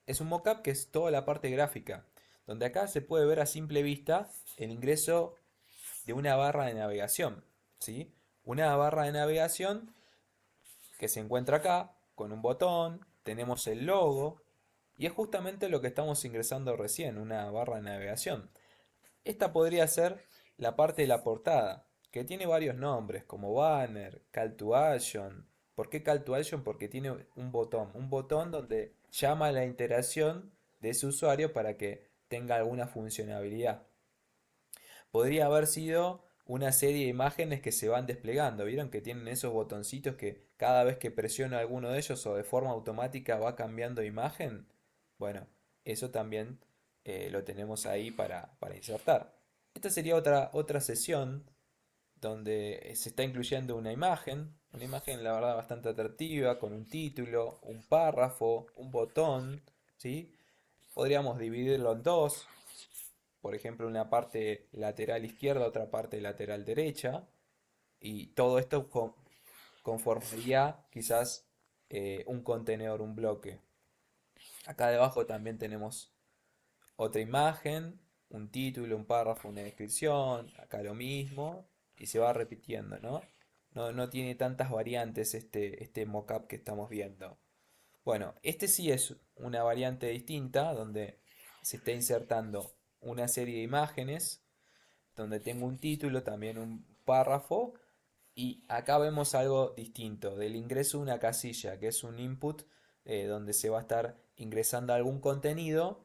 es un mockup que es toda la parte gráfica, donde acá se puede ver a simple vista el ingreso de una barra de navegación, ¿sí? Una barra de navegación que se encuentra acá con un botón, tenemos el logo y es justamente lo que estamos ingresando recién, una barra de navegación. Esta podría ser la parte de la portada, que tiene varios nombres, como banner, call to action. ¿Por qué call to action? Porque tiene un botón donde llama a la interacción de ese usuario para que tenga alguna funcionalidad. Podría haber sido una serie de imágenes que se van desplegando. ¿Vieron que tienen esos botoncitos que cada vez que presiono alguno de ellos o de forma automática va cambiando de imagen? Bueno, eso también lo tenemos ahí para insertar. Esta sería otra sesión donde se está incluyendo una imagen la verdad bastante atractiva, con un título, un párrafo, un botón, ¿sí? Podríamos dividirlo en dos, por ejemplo, una parte lateral izquierda, otra parte lateral derecha, y todo esto conformaría quizás un contenedor, un bloque. Acá debajo también tenemos otra imagen, un título, un párrafo, una descripción, acá lo mismo, y se va repitiendo, ¿no? No tiene tantas variantes este mockup que estamos viendo. Bueno, este sí es una variante distinta donde se está insertando una serie de imágenes, donde tengo un título, también un párrafo, y acá vemos algo distinto, del ingreso de una casilla, que es un input donde se va a estar ingresando algún contenido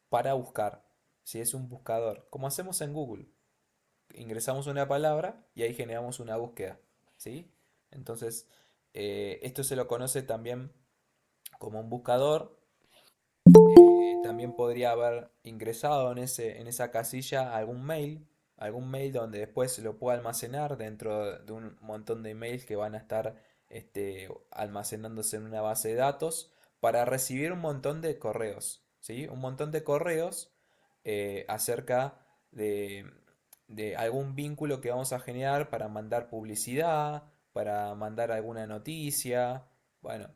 para buscar, si es un buscador, como hacemos en Google. Ingresamos una palabra y ahí generamos una búsqueda, ¿sí? Entonces, esto se lo conoce también como un buscador. También podría haber ingresado en esa casilla algún mail donde después lo pueda almacenar dentro de un montón de mails que van a estar almacenándose en una base de datos para recibir un montón de correos, ¿sí? Un montón de correos acerca de algún vínculo que vamos a generar para mandar publicidad, para mandar alguna noticia, bueno.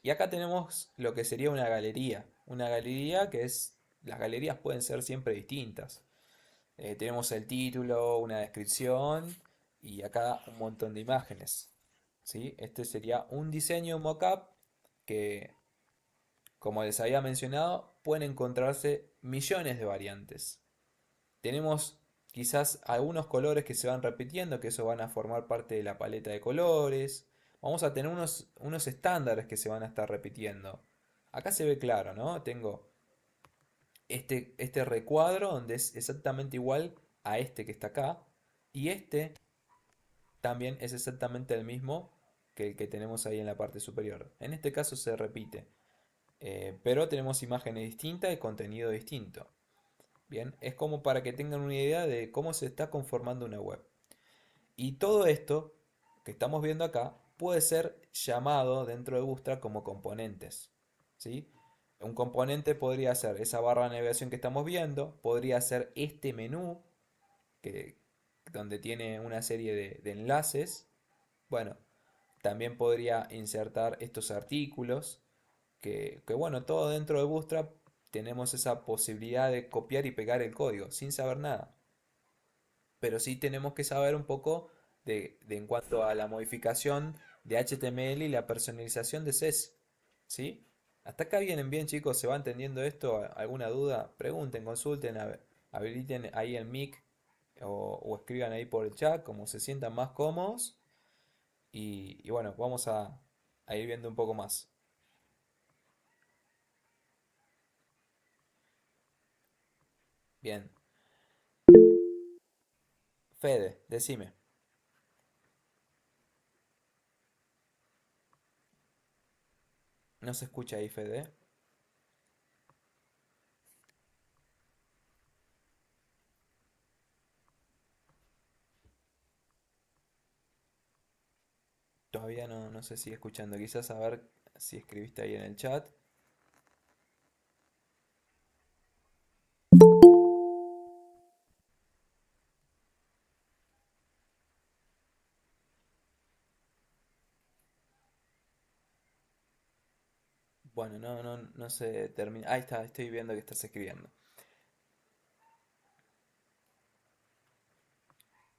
Y acá tenemos lo que sería una galería. Una galería que es... Las galerías pueden ser siempre distintas. Tenemos el título, una descripción y acá un montón de imágenes. ¿Sí? Este sería un diseño, un mockup que, como les había mencionado, pueden encontrarse millones de variantes. Tenemos quizás algunos colores que se van repitiendo, que eso van a formar parte de la paleta de colores. Vamos a tener unos estándares que se van a estar repitiendo. Acá se ve claro, ¿no? Tengo este recuadro donde es exactamente igual a este que está acá. Y este también es exactamente el mismo que el que tenemos ahí en la parte superior. En este caso se repite, pero tenemos imágenes distintas y contenido distinto. Bien, es como para que tengan una idea de cómo se está conformando una web. Y todo esto que estamos viendo acá puede ser llamado dentro de Bootstrap como componentes. ¿Sí? Un componente podría ser esa barra de navegación que estamos viendo, podría ser este menú que, donde tiene una serie de enlaces. Bueno, también podría insertar estos artículos que bueno, todo dentro de Bootstrap tenemos esa posibilidad de copiar y pegar el código sin saber nada. Pero sí tenemos que saber un poco de en cuanto a la modificación de HTML y la personalización de CSS. ¿Sí? Hasta acá vienen bien, chicos, ¿se va entendiendo esto? ¿Alguna duda? Pregunten, consulten, habiliten ahí el mic o escriban ahí por el chat como se sientan más cómodos. Y bueno, vamos a ir viendo un poco más. Bien, Fede, decime. No se escucha ahí, Fede. Todavía no se sigue escuchando. Quizás a ver si escribiste ahí en el chat. Bueno, no se termina. Ahí está, estoy viendo que estás escribiendo.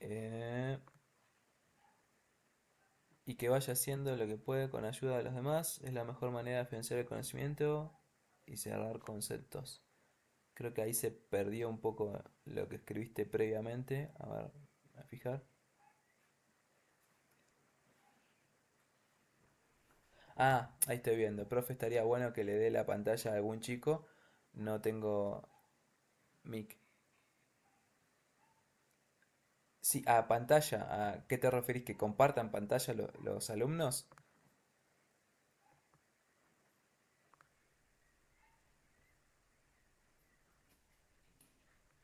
Eh, y que vaya haciendo lo que puede con ayuda de los demás es la mejor manera de financiar el conocimiento y cerrar conceptos. Creo que ahí se perdió un poco lo que escribiste previamente. A ver, a fijar. Ah, ahí estoy viendo. Profe, estaría bueno que le dé la pantalla a algún chico. No tengo mic. Sí, a pantalla. ¿A qué te referís? ¿Que compartan pantalla los alumnos?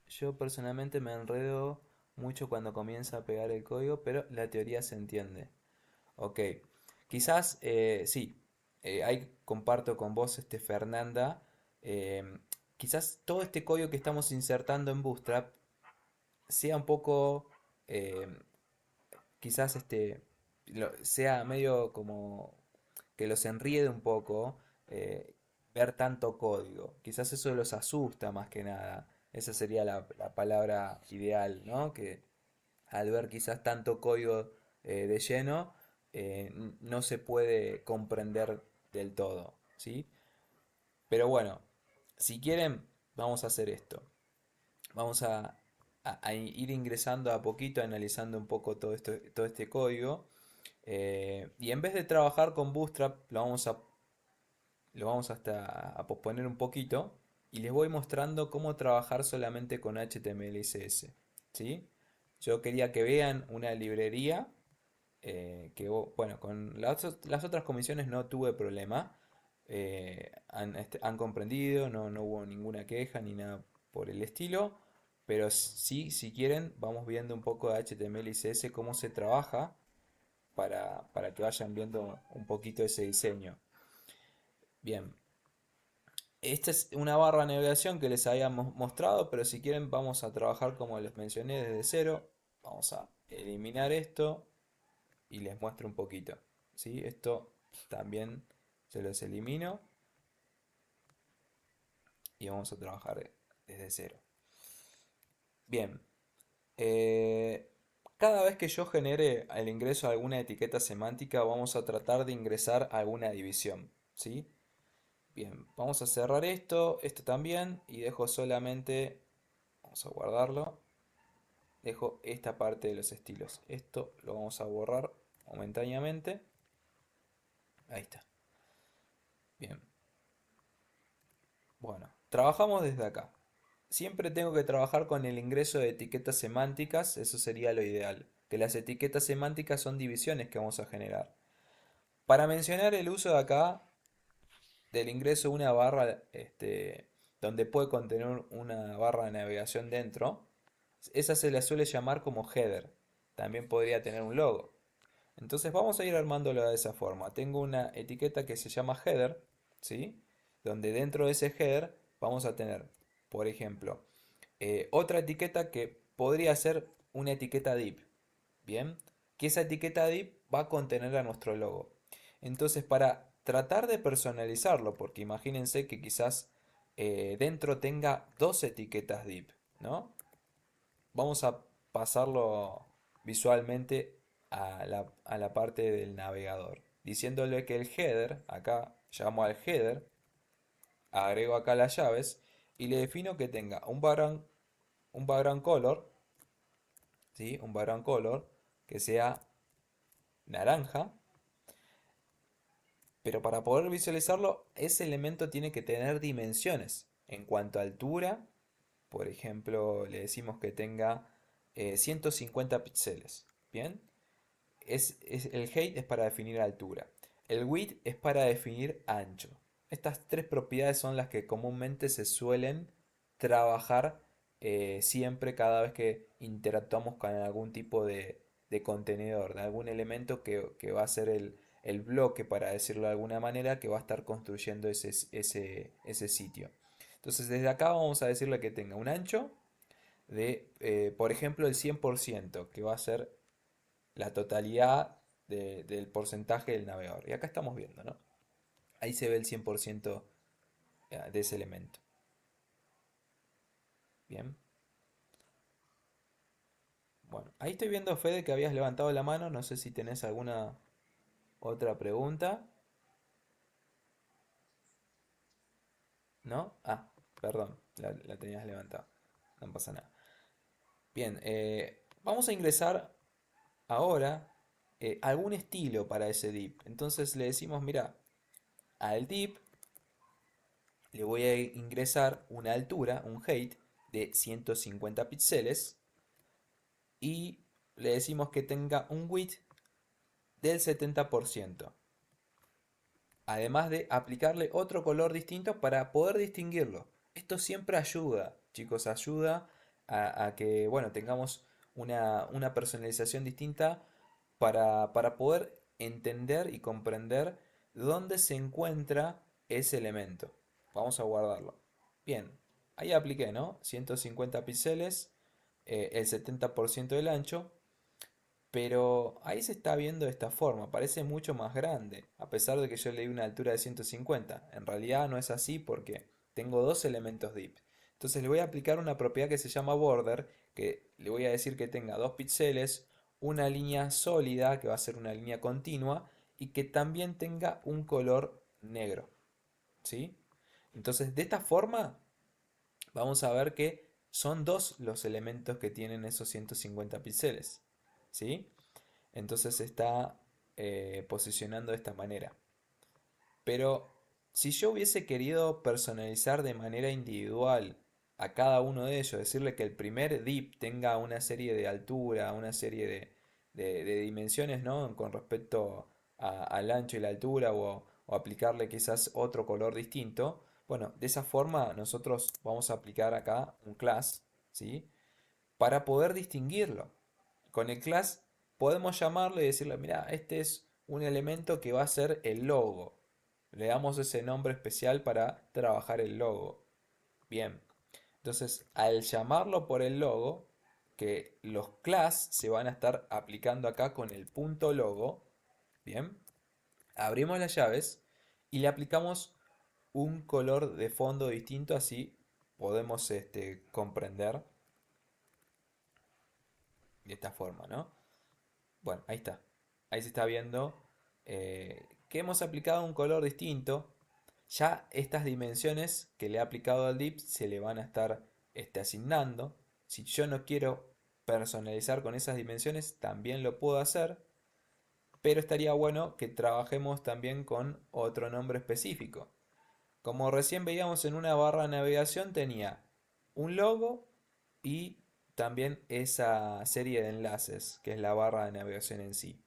Yo personalmente me enredo mucho cuando comienza a pegar el código, pero la teoría se entiende. Ok, quizás sí, ahí comparto con vos, Fernanda. em, Quizás todo este código que estamos insertando en Bootstrap sea un poco, em, quizás sea medio como que los enriede un poco ver tanto código. Quizás eso los asusta más que nada. Esa sería la palabra ideal, ¿no? Que al ver quizás tanto código de lleno, no se puede comprender del todo, ¿sí? Pero bueno, si quieren, vamos a hacer esto. Vamos a ir ingresando a poquito, analizando un poco todo este código. Y en vez de trabajar con Bootstrap, lo vamos hasta a posponer un poquito. Y les voy mostrando cómo trabajar solamente con HTML y CSS. ¿Sí? Yo quería que vean una librería bueno, con las otras comisiones no tuve problema. Han comprendido, no hubo ninguna queja ni nada por el estilo. Pero sí, si quieren, vamos viendo un poco de HTML y CSS, cómo se trabaja para que vayan viendo un poquito ese diseño. Bien, esta es una barra de navegación que les habíamos mostrado, pero si quieren vamos a trabajar como les mencioné desde cero. Vamos a eliminar esto y les muestro un poquito. ¿Sí? Esto también se los elimino y vamos a trabajar desde cero. Bien, eh, cada vez que yo genere el ingreso a alguna etiqueta semántica, vamos a tratar de ingresar alguna división. ¿sí? Bien, vamos a cerrar esto también, y dejo solamente, vamos a guardarlo, dejo esta parte de los estilos. Esto lo vamos a borrar momentáneamente. Ahí está. Bien, bueno, trabajamos desde acá. Siempre tengo que trabajar con el ingreso de etiquetas semánticas, eso sería lo ideal. Que las etiquetas semánticas son divisiones que vamos a generar. Para mencionar el uso de acá del ingreso de una barra, donde puede contener una barra de navegación dentro, esa se la suele llamar como header. También podría tener un logo. Entonces vamos a ir armándolo de esa forma. Tengo una etiqueta que se llama header, ¿sí? Donde dentro de ese header vamos a tener, por ejemplo, otra etiqueta que podría ser una etiqueta div, ¿bien? Que esa etiqueta div va a contener a nuestro logo. Entonces, para tratar de personalizarlo, porque imagínense que quizás dentro tenga dos etiquetas div, ¿no? Vamos a pasarlo visualmente a la parte del navegador, diciéndole que el header, acá llamo al header, agrego acá las llaves y le defino que tenga un background color, ¿sí? Un background color que sea naranja, pero para poder visualizarlo, ese elemento tiene que tener dimensiones. En cuanto a altura, por ejemplo, le decimos que tenga 150 píxeles. ¿Bien? El height es para definir altura. El width es para definir ancho. Estas tres propiedades son las que comúnmente se suelen trabajar siempre cada vez que interactuamos con algún tipo de contenedor, de algún elemento que va a ser el bloque, para decirlo de alguna manera, que va a estar construyendo ese sitio. Entonces desde acá vamos a decirle que tenga un ancho de, por ejemplo, el 100%, que va a ser la totalidad del porcentaje del navegador. Y acá estamos viendo, ¿no? Ahí se ve el 100% de ese elemento. Bien. Bueno, ahí estoy viendo, Fede, que habías levantado la mano. No sé si tenés alguna otra pregunta. ¿No? Ah, perdón, la tenías levantada. No pasa nada. Bien, vamos a ingresar ahora algún estilo para ese div. Entonces le decimos, mira, al div le voy a ingresar una altura, un height de 150 píxeles, y le decimos que tenga un width del 70%. Además de aplicarle otro color distinto para poder distinguirlo. Esto siempre ayuda, chicos, ayuda a que, bueno, tengamos una personalización distinta para poder entender y comprender dónde se encuentra ese elemento. Vamos a guardarlo. Bien, ahí apliqué, ¿no? 150 píxeles, el 70% del ancho. Pero ahí se está viendo de esta forma, parece mucho más grande, a pesar de que yo le di una altura de 150. En realidad no es así porque tengo dos elementos div. Entonces le voy a aplicar una propiedad que se llama border, que le voy a decir que tenga 2 píxeles, una línea sólida, que va a ser una línea continua, y que también tenga un color negro. ¿Sí? Entonces de esta forma vamos a ver que son dos los elementos que tienen esos 150 píxeles. ¿Sí? Entonces se está posicionando de esta manera. Pero si yo hubiese querido personalizar de manera individual a cada uno de ellos, decirle que el primer div tenga una serie de altura, una serie de dimensiones, ¿no? Con respecto al ancho y la altura, o aplicarle quizás otro color distinto, bueno, de esa forma nosotros vamos a aplicar acá un class, ¿sí? Para poder distinguirlo. Con el class podemos llamarle y decirle, mira, este es un elemento que va a ser el logo. Le damos ese nombre especial para trabajar el logo. Bien, entonces al llamarlo por el logo, que los class se van a estar aplicando acá con el punto logo, bien, abrimos las llaves y le aplicamos un color de fondo distinto, así podemos comprender de esta forma, ¿no? Bueno, ahí está. Ahí se está viendo que hemos aplicado un color distinto, ya estas dimensiones que le he aplicado al div se le van a estar asignando. Si yo no quiero personalizar con esas dimensiones, también lo puedo hacer, pero estaría bueno que trabajemos también con otro nombre específico. Como recién veíamos en una barra de navegación tenía un logo y también esa serie de enlaces, que es la barra de navegación en sí.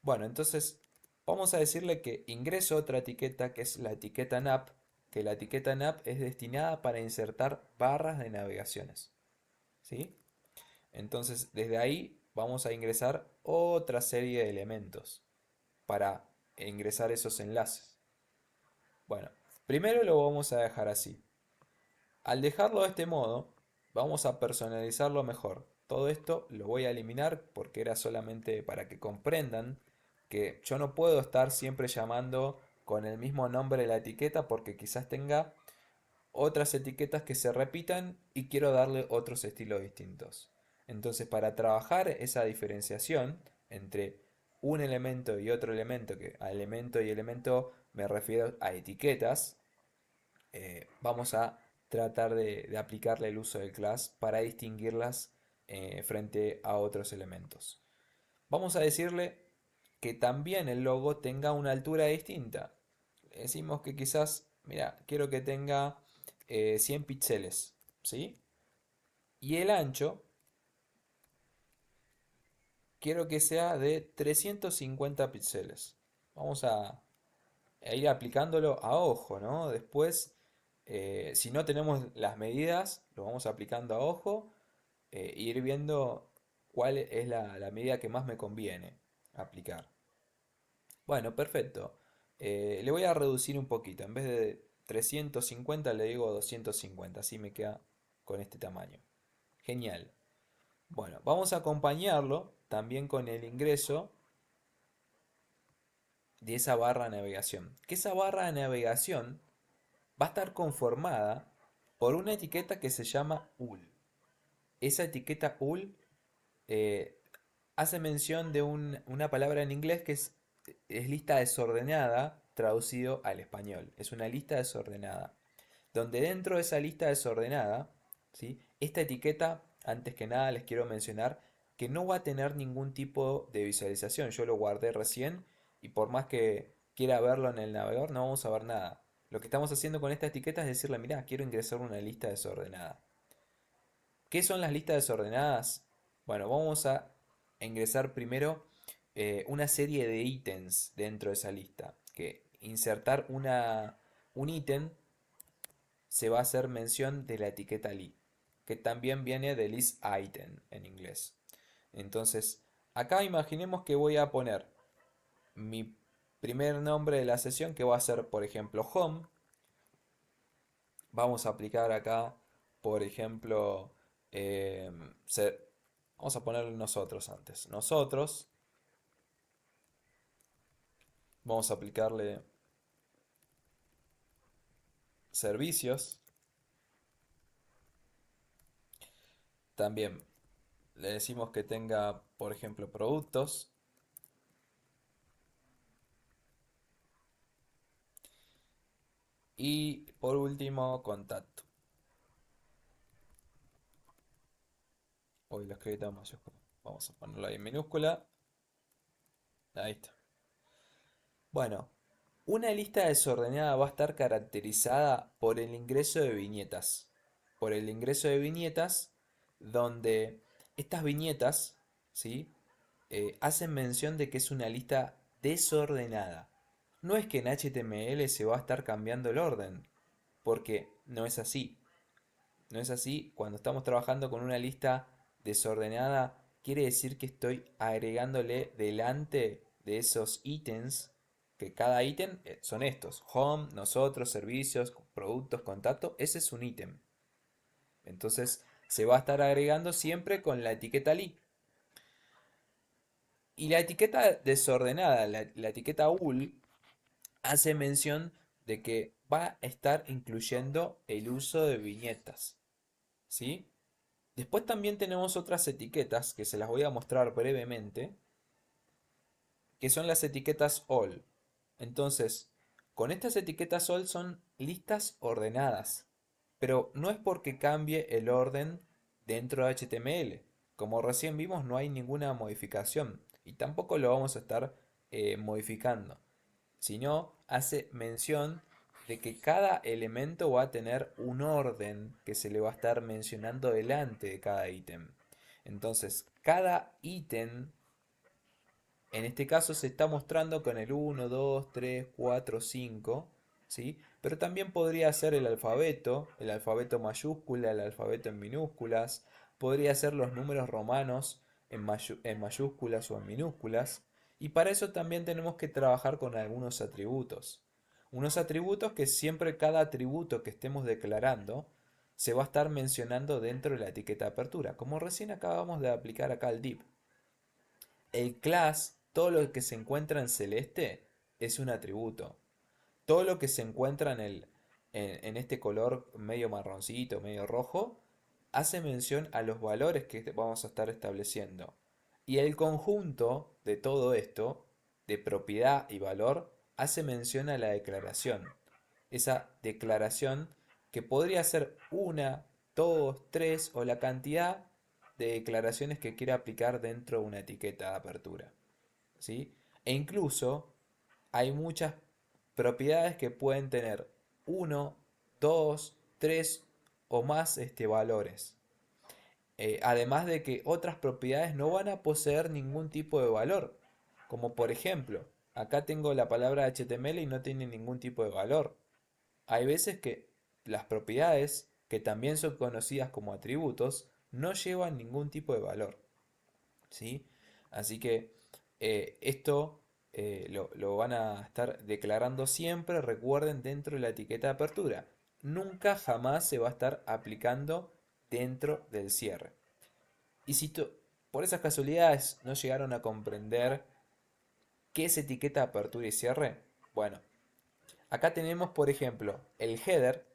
Bueno, entonces vamos a decirle que ingreso otra etiqueta que es la etiqueta nav, que la etiqueta nav es destinada para insertar barras de navegaciones. ¿Sí? Entonces desde ahí vamos a ingresar otra serie de elementos para ingresar esos enlaces. Bueno, primero lo vamos a dejar así. Al dejarlo de este modo, vamos a personalizarlo mejor. Todo esto lo voy a eliminar porque era solamente para que comprendan que yo no puedo estar siempre llamando con el mismo nombre de la etiqueta porque quizás tenga otras etiquetas que se repitan y quiero darle otros estilos distintos. Entonces, para trabajar esa diferenciación entre un elemento y otro elemento, que a elemento y elemento me refiero a etiquetas, vamos a tratar de aplicarle el uso del class para distinguirlas frente a otros elementos. Vamos a decirle que también el logo tenga una altura distinta. Le decimos que quizás, mira, quiero que tenga 100 píxeles, ¿sí? Y el ancho quiero que sea de 350 píxeles. Vamos a ir aplicándolo a ojo, ¿no? Después, si no tenemos las medidas, lo vamos aplicando a ojo e ir viendo cuál es la medida que más me conviene aplicar. Bueno, perfecto. Le voy a reducir un poquito. En vez de 350 le digo 250. Así me queda con este tamaño. Genial. Bueno, vamos a acompañarlo también con el ingreso de esa barra de navegación. Que esa barra de navegación va a estar conformada por una etiqueta que se llama UL. Esa etiqueta UL eh, hace mención de una palabra en inglés que es lista desordenada traducido al español. Es una lista desordenada. Donde dentro de esa lista desordenada, ¿sí? Esta etiqueta, antes que nada les quiero mencionar que no va a tener ningún tipo de visualización. Yo lo guardé recién y por más que quiera verlo en el navegador no vamos a ver nada. Lo que estamos haciendo con esta etiqueta es decirle, mira, quiero ingresar una lista desordenada. ¿Qué son las listas desordenadas? Bueno, vamos a ingresar primero una serie de ítems dentro de esa lista. Que insertar un ítem se va a hacer mención de la etiqueta li, que también viene de list item en inglés. Entonces, acá imaginemos que voy a poner mi primer nombre de la sesión, que va a ser, por ejemplo, home. Vamos a aplicar acá, por ejemplo, eh, vamos a ponerle nosotros antes. Nosotros, vamos a aplicarle servicios. También le decimos que tenga, por ejemplo, productos. Y por último, contacto. Hoy lo escribí tan mayúscula. Vamos a ponerlo ahí en minúscula. Ahí está. Bueno, una lista desordenada va a estar caracterizada por el ingreso de viñetas. Por el ingreso de viñetas, donde estas viñetas, ¿sí? Hacen mención de que es una lista desordenada. No es que en HTML se va a estar cambiando el orden, porque no es así. No es así. Cuando estamos trabajando con una lista desordenada, quiere decir que estoy agregándole delante de esos ítems, que cada ítem son estos: home, nosotros, servicios, productos, contacto. Ese es un ítem. Entonces se va a estar agregando siempre con la etiqueta li. Y la etiqueta desordenada, la etiqueta ul, hace mención de que va a estar incluyendo el uso de viñetas. ¿Sí? Después también tenemos otras etiquetas que se las voy a mostrar brevemente, que son las etiquetas all. Entonces, con estas etiquetas sol son listas ordenadas, pero no es porque cambie el orden dentro de HTML. Como recién vimos, no hay ninguna modificación y tampoco lo vamos a estar modificando, sino hace mención de que cada elemento va a tener un orden que se le va a estar mencionando delante de cada ítem. Entonces, cada ítem en este caso se está mostrando con el 1, 2, 3, 4, 5, ¿sí? Pero también podría ser el alfabeto mayúscula, el alfabeto en minúsculas, podría ser los números romanos en mayúsculas o en minúsculas, y para eso también tenemos que trabajar con algunos atributos. Unos atributos que siempre cada atributo que estemos declarando se va a estar mencionando dentro de la etiqueta de apertura, como recién acabamos de aplicar acá al div. El class, todo lo que se encuentra en celeste, es un atributo. Todo lo que se encuentra en este color medio marroncito, medio rojo, hace mención a los valores que vamos a estar estableciendo. Y el conjunto de todo esto, de propiedad y valor, hace mención a la declaración. Esa declaración que podría ser una, dos, tres o la cantidad de declaraciones que quiera aplicar dentro de una etiqueta de apertura. ¿Sí? E incluso hay muchas propiedades que pueden tener uno, dos, tres o más valores. Además de que otras propiedades no van a poseer ningún tipo de valor. Como por ejemplo, acá tengo la palabra HTML y no tiene ningún tipo de valor. Hay veces que las propiedades, que también son conocidas como atributos, no llevan ningún tipo de valor. ¿Sí? Así que esto lo van a estar declarando siempre, recuerden, dentro de la etiqueta de apertura. Nunca jamás se va a estar aplicando dentro del cierre. Y si por esas casualidades no llegaron a comprender qué es etiqueta de apertura y cierre, bueno, acá tenemos por ejemplo el header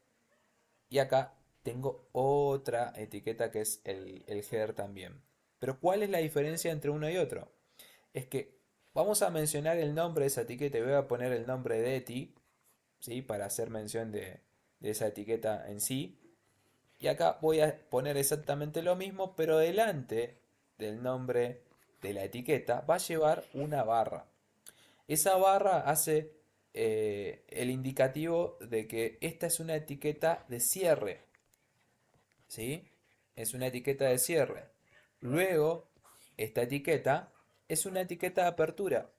y acá tengo otra etiqueta que es el header también. Pero ¿cuál es la diferencia entre uno y otro? Es que vamos a mencionar el nombre de esa etiqueta y voy a poner el nombre de eti, ¿sí? Para hacer mención de esa etiqueta en sí. Y acá voy a poner exactamente lo mismo, pero delante del nombre de la etiqueta va a llevar una barra. Esa barra hace el indicativo de que esta es una etiqueta de cierre, ¿sí? Es una etiqueta de cierre. Luego, esta etiqueta es una etiqueta de apertura,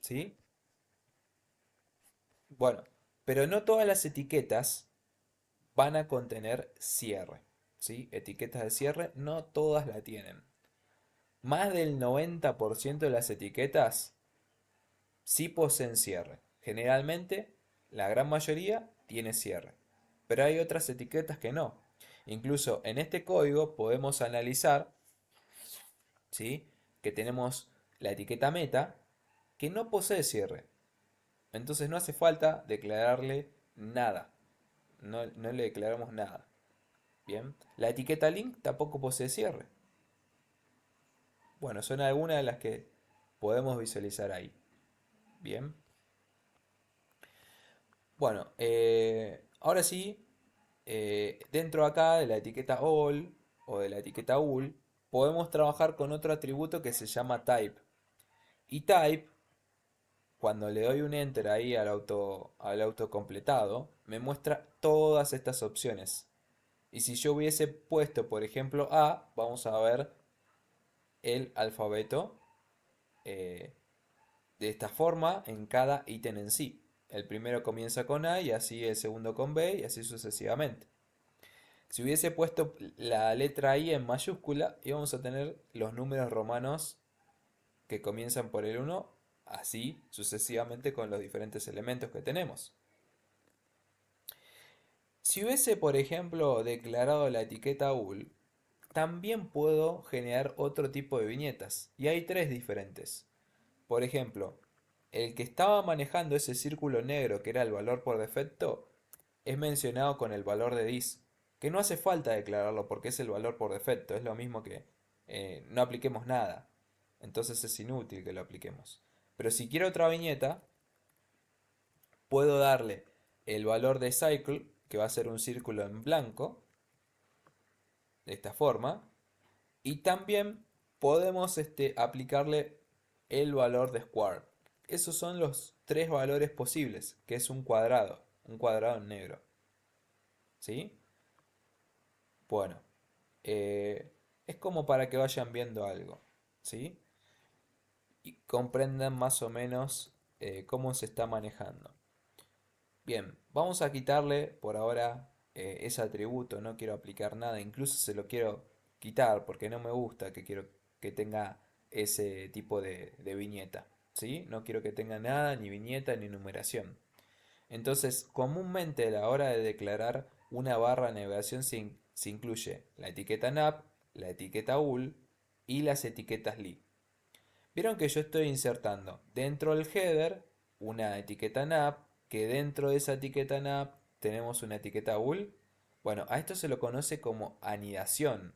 ¿sí? Bueno, pero no todas las etiquetas van a contener cierre, ¿sí? Etiquetas de cierre no todas la tienen. Más del 90% de las etiquetas sí poseen cierre. Generalmente, la gran mayoría tiene cierre. Pero hay otras etiquetas que no. Incluso en este código podemos analizar, ¿sí? Que tenemos la etiqueta meta que no posee cierre. Entonces no hace falta declararle nada. No le declaramos nada. Bien. La etiqueta link tampoco posee cierre. Bueno, son algunas de las que podemos visualizar ahí. Bien. Bueno, ahora sí, dentro acá de la etiqueta all o de la etiqueta all, podemos trabajar con otro atributo que se llama type. Y type, cuando le doy un enter ahí al auto completado, me muestra todas estas opciones. Y si yo hubiese puesto, por ejemplo, A, vamos a ver el alfabeto eh, de esta forma en cada ítem en sí. El primero comienza con A y así el segundo con B y así sucesivamente. Si hubiese puesto la letra I en mayúscula, íbamos a tener los números romanos que comienzan por el 1, así sucesivamente con los diferentes elementos que tenemos. Si hubiese, por ejemplo, declarado la etiqueta UL, también puedo generar otro tipo de viñetas, y hay tres diferentes. Por ejemplo, el que estaba manejando ese círculo negro que era el valor por defecto, es mencionado con el valor de dis, que no hace falta declararlo porque es el valor por defecto, es lo mismo que no apliquemos nada, entonces es inútil que lo apliquemos. Pero si quiero otra viñeta, puedo darle el valor de cycle, que va a ser un círculo en blanco, de esta forma, y también podemos aplicarle el valor de square. Esos son los tres valores posibles, que es un cuadrado en negro. ¿Sí? Bueno, es como para que vayan viendo algo. ¿Sí? Y comprendan más o menos cómo se está manejando. Bien, vamos a quitarle por ahora ese atributo, no quiero aplicar nada, incluso se lo quiero quitar porque no me gusta que quiero que tenga ese tipo de viñeta, ¿sí? No quiero que tenga nada, ni viñeta, ni numeración. Entonces, comúnmente a la hora de declarar una barra de navegación se incluye la etiqueta nav, la etiqueta ul y las etiquetas li. Vieron que yo estoy insertando dentro del header una etiqueta nav, que dentro de esa etiqueta nav tenemos una etiqueta ul. Bueno, a esto se lo conoce como anidación,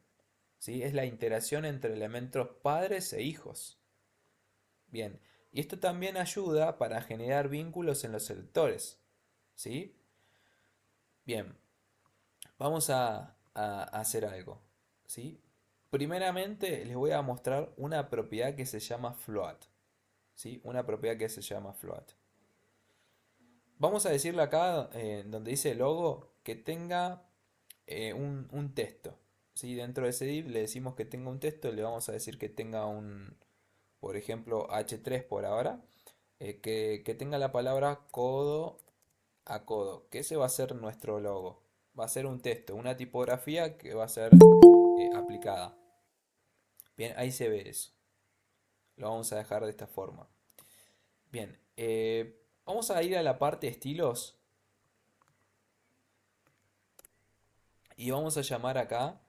¿sí? Es la interacción entre elementos padres e hijos. Bien, y esto también ayuda para generar vínculos en los selectores, ¿sí? Bien, vamos a hacer algo, ¿sí? Primeramente les voy a mostrar una propiedad que se llama float. ¿Sí? Una propiedad que se llama float. Vamos a decirle acá, donde dice logo, que tenga un texto. ¿Sí? Dentro de ese div le decimos que tenga un texto, le vamos a decir que tenga un, por ejemplo, h3 por ahora, que tenga la palabra codo a codo, que ese va a ser nuestro logo. Va a ser un texto, una tipografía que va a ser aplicada. Bien, ahí se ve eso. Lo vamos a dejar de esta forma. Bien, vamos a ir a la parte estilos y vamos a llamar acá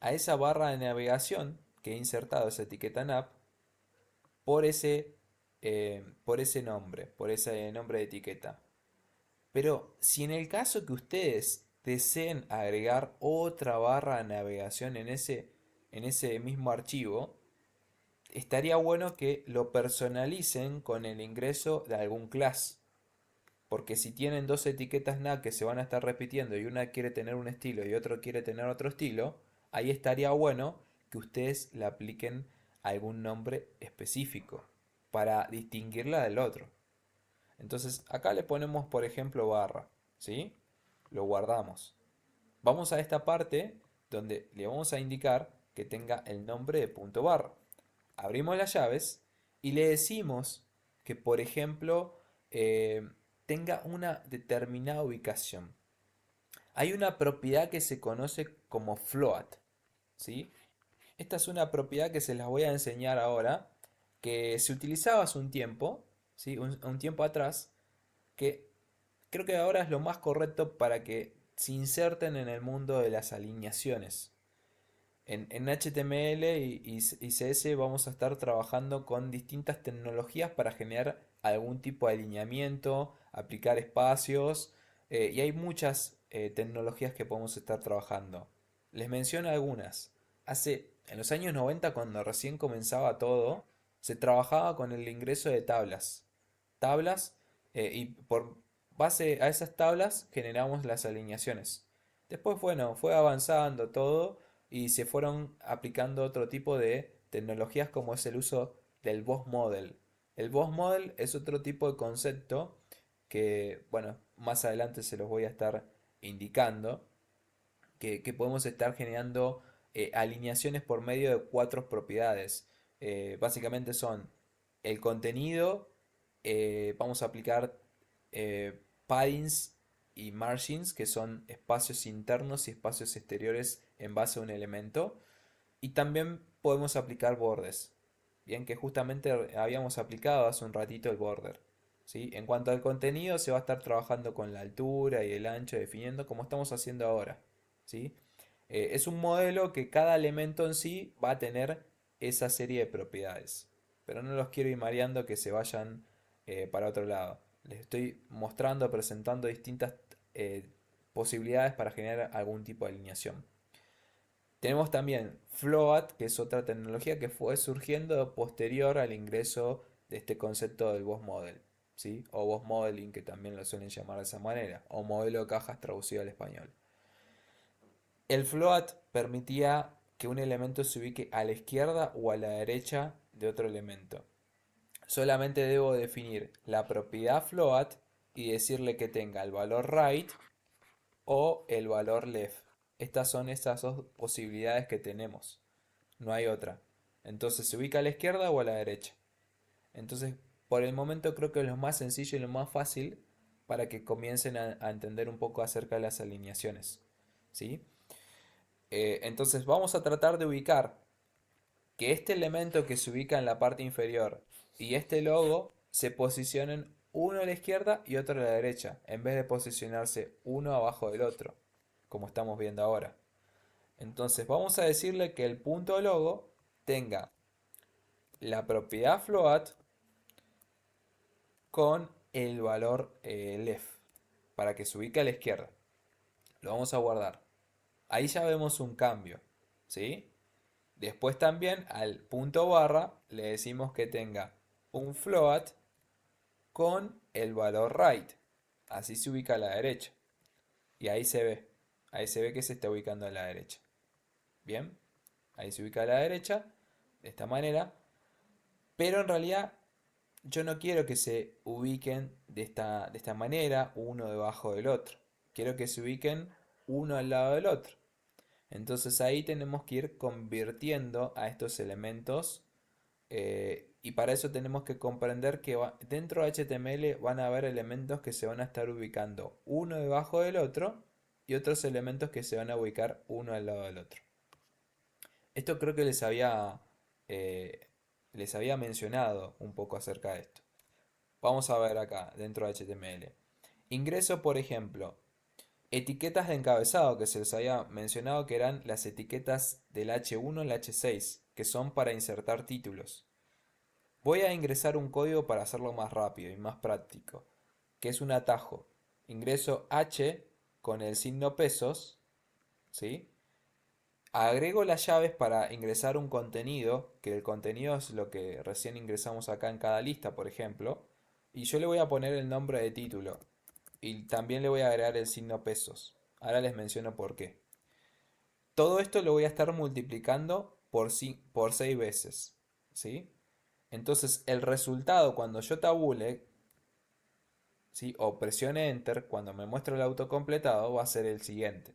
a esa barra de navegación que he insertado esa etiqueta nav por ese nombre de etiqueta. Pero si en el caso que ustedes deseen agregar otra barra de navegación en ese mismo archivo, estaría bueno que lo personalicen con el ingreso de algún class. Porque si tienen dos etiquetas nav que se van a estar repitiendo y una quiere tener un estilo y otro quiere tener otro estilo, ahí estaría bueno que ustedes le apliquen algún nombre específico para distinguirla del otro. Entonces acá le ponemos por ejemplo barra, ¿sí? Lo guardamos. Vamos a esta parte donde le vamos a indicar que tenga el nombre de punto barra. Abrimos las llaves y le decimos que, por ejemplo, tenga una determinada ubicación. Hay una propiedad que se conoce como float, ¿sí? Esta es una propiedad que se las voy a enseñar ahora, que se utilizaba hace un tiempo, ¿sí? Un tiempo atrás, que creo que ahora es lo más correcto para que se inserten en el mundo de las alineaciones. En HTML y CSS vamos a estar trabajando con distintas tecnologías para generar algún tipo de alineamiento, aplicar espacios, y hay muchas tecnologías que podemos estar trabajando. Les menciono algunas. En los años 90, cuando recién comenzaba todo, se trabajaba con el ingreso de tablas. Tablas, y por base a esas tablas generamos las alineaciones. Después, bueno, fue avanzando todo y se fueron aplicando otro tipo de tecnologías como es el uso del boss model. El boss model es otro tipo de concepto que, bueno, más adelante se los voy a estar indicando, que podemos estar generando alineaciones por medio de cuatro propiedades. Básicamente son el contenido, vamos a aplicar paddings y margins, que son espacios internos y espacios exteriores en base a un elemento. Y también podemos aplicar bordes. Bien, que justamente habíamos aplicado hace un ratito el border. ¿Sí? En cuanto al contenido, se va a estar trabajando con la altura y el ancho, definiendo como estamos haciendo ahora. ¿Sí? Es un modelo que cada elemento en sí va a tener esa serie de propiedades. Pero no los quiero ir mareando que se vayan para otro lado. Les estoy mostrando, presentando distintas eh, posibilidades para generar algún tipo de alineación. Tenemos también Float, que es otra tecnología que fue surgiendo posterior al ingreso de este concepto del boss model. ¿sí? O box modeling, que también lo suelen llamar de esa manera, o modelo de cajas traducido al español. El float permitía que un elemento se ubique a la izquierda o a la derecha de otro elemento. Solamente debo definir la propiedad float y decirle que tenga el valor right o el valor left. Estas son esas dos posibilidades que tenemos. No hay otra. Entonces se ubica a la izquierda o a la derecha. Entonces, por el momento creo que es lo más sencillo y lo más fácil para que comiencen a entender un poco acerca de las alineaciones. ¿Sí? Entonces vamos a tratar de ubicar que este elemento que se ubica en la parte inferior y este logo se posicionen uno a la izquierda y otro a la derecha, en vez de posicionarse uno abajo del otro, como estamos viendo ahora. Entonces vamos a decirle que el punto logo tenga la propiedad float con el valor left, para que se ubique a la izquierda. Lo vamos a guardar. Ahí ya vemos un cambio, ¿sí? Después también al punto barra le decimos que tenga un float con el valor right. Así se ubica a la derecha. Y ahí se ve. Ahí se ve que se está ubicando a la derecha. Bien. Ahí se ubica a la derecha. De esta manera. Pero en realidad yo no quiero que se ubiquen de esta manera, uno debajo del otro. Quiero que se ubiquen uno al lado del otro. Entonces ahí tenemos que ir convirtiendo a estos elementos y para eso tenemos que comprender que dentro de HTML van a haber elementos que se van a estar ubicando uno debajo del otro y otros elementos que se van a ubicar uno al lado del otro. Esto creo que eh, les había mencionado un poco acerca de esto. Vamos a ver acá dentro de HTML. Ingreso, por ejemplo, etiquetas de encabezado que se les había mencionado que eran las etiquetas del H1 y el H6, que son para insertar títulos. Voy a ingresar un código para hacerlo más rápido y más práctico, que es un atajo. Ingreso H con el signo pesos, ¿sí? Agrego las llaves para ingresar un contenido, que el contenido es lo que recién ingresamos acá en cada lista, por ejemplo, y yo le voy a poner el nombre de título y también le voy a agregar el signo pesos. Ahora les menciono por qué. Todo esto lo voy a estar multiplicando por 6 veces, ¿sí? Entonces el resultado cuando yo tabule, ¿sí? O presione Enter, cuando me muestre el autocompletado, va a ser el siguiente.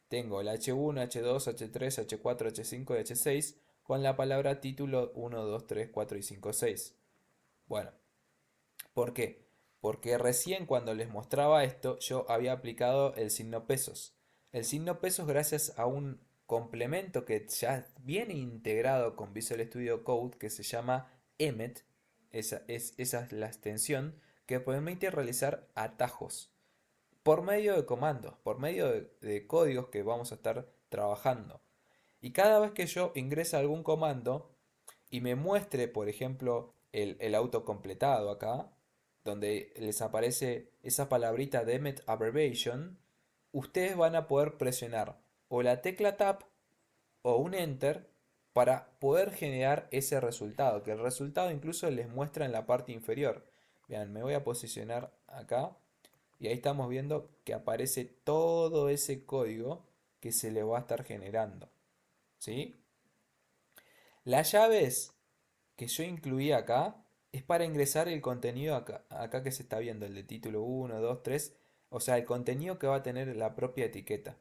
Tengo el H1, H2, H3, H4, H5 y H6 con la palabra título 1, 2, 3, 4 y 5, 6. Bueno, ¿por qué? Porque recién cuando les mostraba esto yo había aplicado el signo pesos. El signo pesos gracias a un complemento que ya viene integrado con Visual Studio Code que se llama Emmet. Esa es la extensión que permite realizar atajos por medio de comandos, por medio de códigos que vamos a estar trabajando. Y cada vez que yo ingrese algún comando y me muestre, por ejemplo, el autocompletado acá, donde les aparece esa palabrita de Emmet Abbreviation, ustedes van a poder presionar o la tecla Tab o un Enter para poder generar ese resultado, que el resultado incluso les muestra en la parte inferior. Vean, me voy a posicionar acá y ahí estamos viendo que aparece todo ese código que se le va a estar generando. ¿Sí? Las llaves que yo incluí acá es para ingresar el contenido acá que se está viendo, el de título 1, 2, 3, o sea, el contenido que va a tener la propia etiqueta.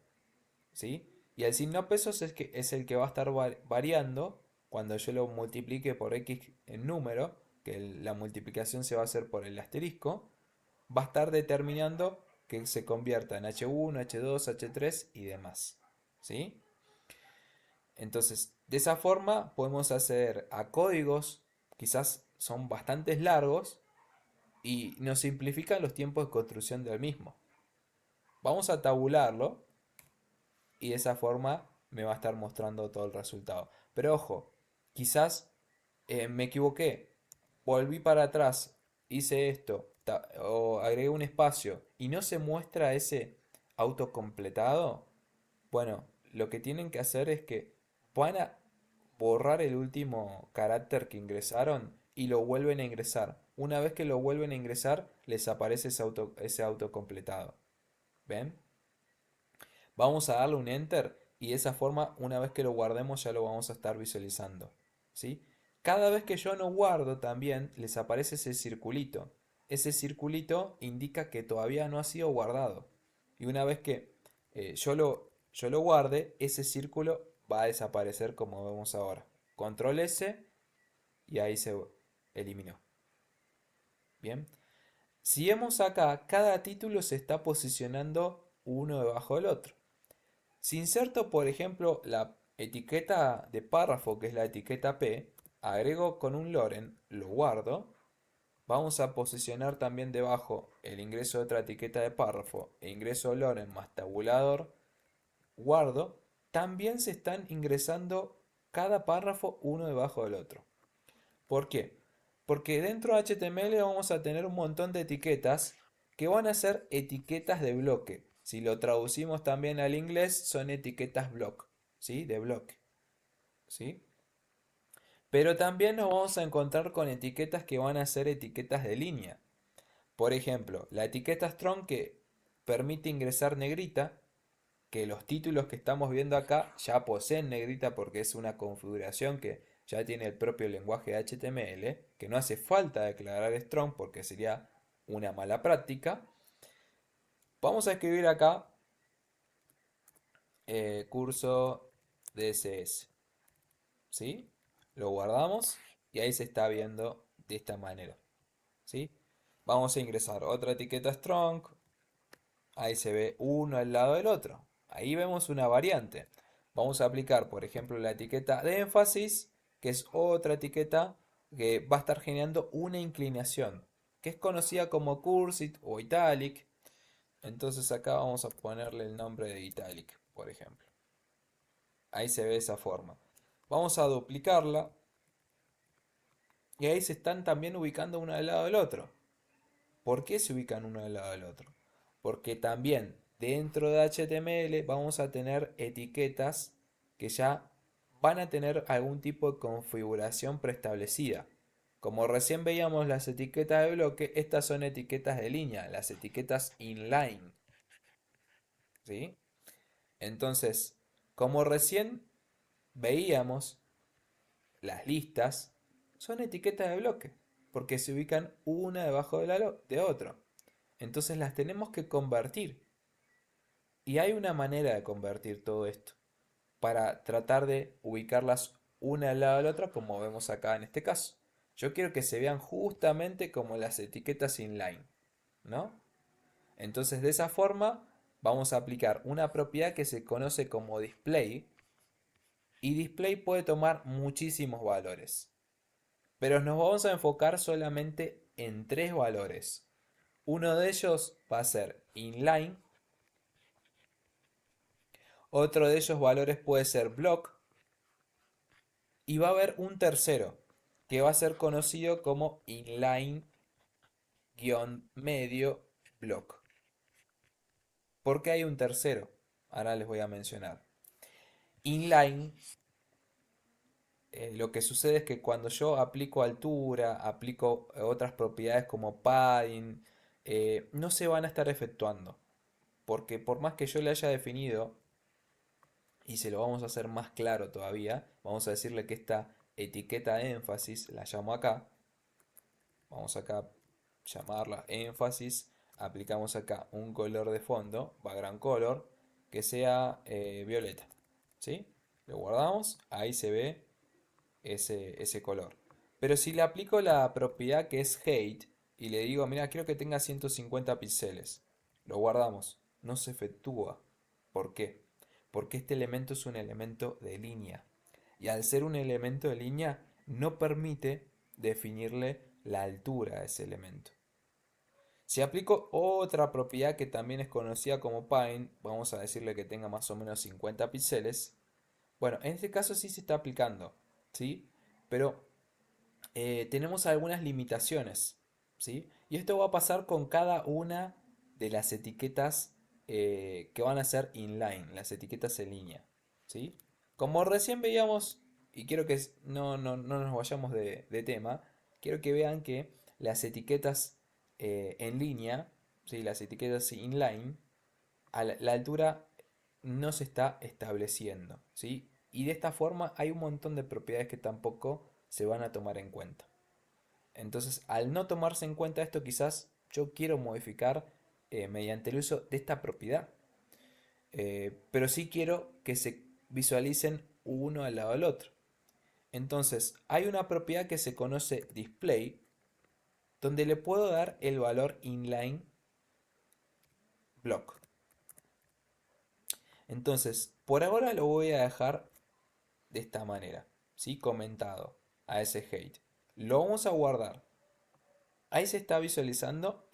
¿Sí? Y el signo pesos es el que va a estar variando cuando yo lo multiplique por X en número, que la multiplicación se va a hacer por el asterisco, va a estar determinando que se convierta en H1, H2, H3 y demás. ¿Sí? Entonces, de esa forma podemos acceder a códigos, quizás son bastante largos, y nos simplifican los tiempos de construcción del mismo. Vamos a tabularlo y de esa forma me va a estar mostrando todo el resultado. Pero ojo, quizás me equivoqué, volví para atrás, hice esto, o agregué un espacio y no se muestra ese autocompletado. Bueno, lo que tienen que hacer es que van a borrar el último carácter que ingresaron y lo vuelven a ingresar. una vez que lo vuelven a ingresar, les aparece ese autocompletado. ¿Ven? Vamos a darle un enter y de esa forma, una vez que lo guardemos, ya lo vamos a estar visualizando. ¿Sí? Cada vez que yo no guardo también, les aparece ese circulito. Ese circulito indica que todavía no ha sido guardado. Y una vez que yo lo guarde, ese círculo va a desaparecer como vemos ahora. Control S y ahí se eliminó. Bien. Si vemos acá, cada título se está posicionando uno debajo del otro. Si inserto, por ejemplo, la etiqueta de párrafo, que es la etiqueta P, agrego con un loren, lo guardo, vamos a posicionar también debajo el ingreso de otra etiqueta de párrafo e ingreso loren más tabulador, guardo, también se están ingresando cada párrafo uno debajo del otro. ¿Por qué? Porque dentro de HTML vamos a tener un montón de etiquetas que van a ser etiquetas de bloque. Si lo traducimos también al inglés, son etiquetas block, ¿sí? De bloque, ¿sí? Pero también nos vamos a encontrar con etiquetas que van a ser etiquetas de línea. Por ejemplo, la etiqueta strong que permite ingresar negrita, que los títulos que estamos viendo acá ya poseen negrita porque es una configuración que ya tiene el propio lenguaje de HTML, que no hace falta declarar strong porque sería una mala práctica. Vamos a escribir acá curso DSS, ¿sí? Lo guardamos y ahí se está viendo de esta manera, ¿sí? Vamos a ingresar otra etiqueta strong, ahí se ve uno al lado del otro. Ahí vemos una variante. Vamos a aplicar, por ejemplo, la etiqueta de énfasis, que es otra etiqueta que va a estar generando una inclinación, que es conocida como cursive o italic. Entonces acá vamos a ponerle el nombre de italic, por ejemplo. Ahí se ve de esa forma. Vamos a duplicarla y ahí se están también ubicando uno al lado del otro. ¿Por qué se ubican uno al lado del otro? Porque también dentro de HTML vamos a tener etiquetas que ya van a tener algún tipo de configuración preestablecida. Como recién veíamos las etiquetas de bloque, estas son etiquetas de línea, las etiquetas inline. ¿Sí? Entonces, como recién veíamos, las listas son etiquetas de bloque, porque se ubican una debajo de, de otro. Entonces las tenemos que convertir. Y hay una manera de convertir todo esto, para tratar de ubicarlas una al lado de la otra, como vemos acá en este caso. Yo quiero que se vean justamente como las etiquetas inline, ¿no? Entonces de esa forma vamos a aplicar una propiedad que se conoce como display, y display puede tomar muchísimos valores. Pero nos vamos a enfocar solamente en tres valores. Uno de ellos va a ser inline, otro de ellos valores puede ser block y va a haber un tercero que va a ser conocido como inline-medio block. ¿Por qué hay un tercero? Ahora les voy a mencionar. Inline, lo que sucede es que cuando yo aplico altura, aplico otras propiedades como padding, no se van a estar efectuando. Porque por más que yo le haya definido, y se lo vamos a hacer más claro todavía, vamos a decirle que esta etiqueta de énfasis la llamo acá. Vamos acá a llamarla énfasis. Aplicamos acá un color de fondo, background color, que sea violeta. ¿Sí? Lo guardamos, ahí se ve ese color. Pero si le aplico la propiedad que es height y le digo, mira, quiero que tenga 150 píxeles, lo guardamos, no se efectúa. ¿Por qué? Porque este elemento es un elemento de línea. Y al ser un elemento de línea, no permite definirle la altura a ese elemento. Si aplico otra propiedad que también es conocida como Paint, vamos a decirle que tenga más o menos 50 píxeles. Bueno, en este caso sí se está aplicando, ¿sí? Pero tenemos algunas limitaciones, ¿sí? Y esto va a pasar con cada una de las etiquetas que van a ser inline, las etiquetas en línea, ¿sí? Como recién veíamos, y quiero que no nos vayamos de tema, quiero que vean que las etiquetas en línea, ¿sí? Las etiquetas inline, la altura no se está estableciendo, ¿sí? Y de esta forma hay un montón de propiedades que tampoco se van a tomar en cuenta. Entonces, al no tomarse en cuenta esto, quizás yo quiero modificar mediante el uso de esta propiedad. Pero sí quiero que se visualicen uno al lado del otro. Entonces, hay una propiedad que se conoce display, donde le puedo dar el valor inline block. Entonces, por ahora lo voy a dejar de esta manera, ¿sí? Comentado a ese height. Lo vamos a guardar. Ahí se está visualizando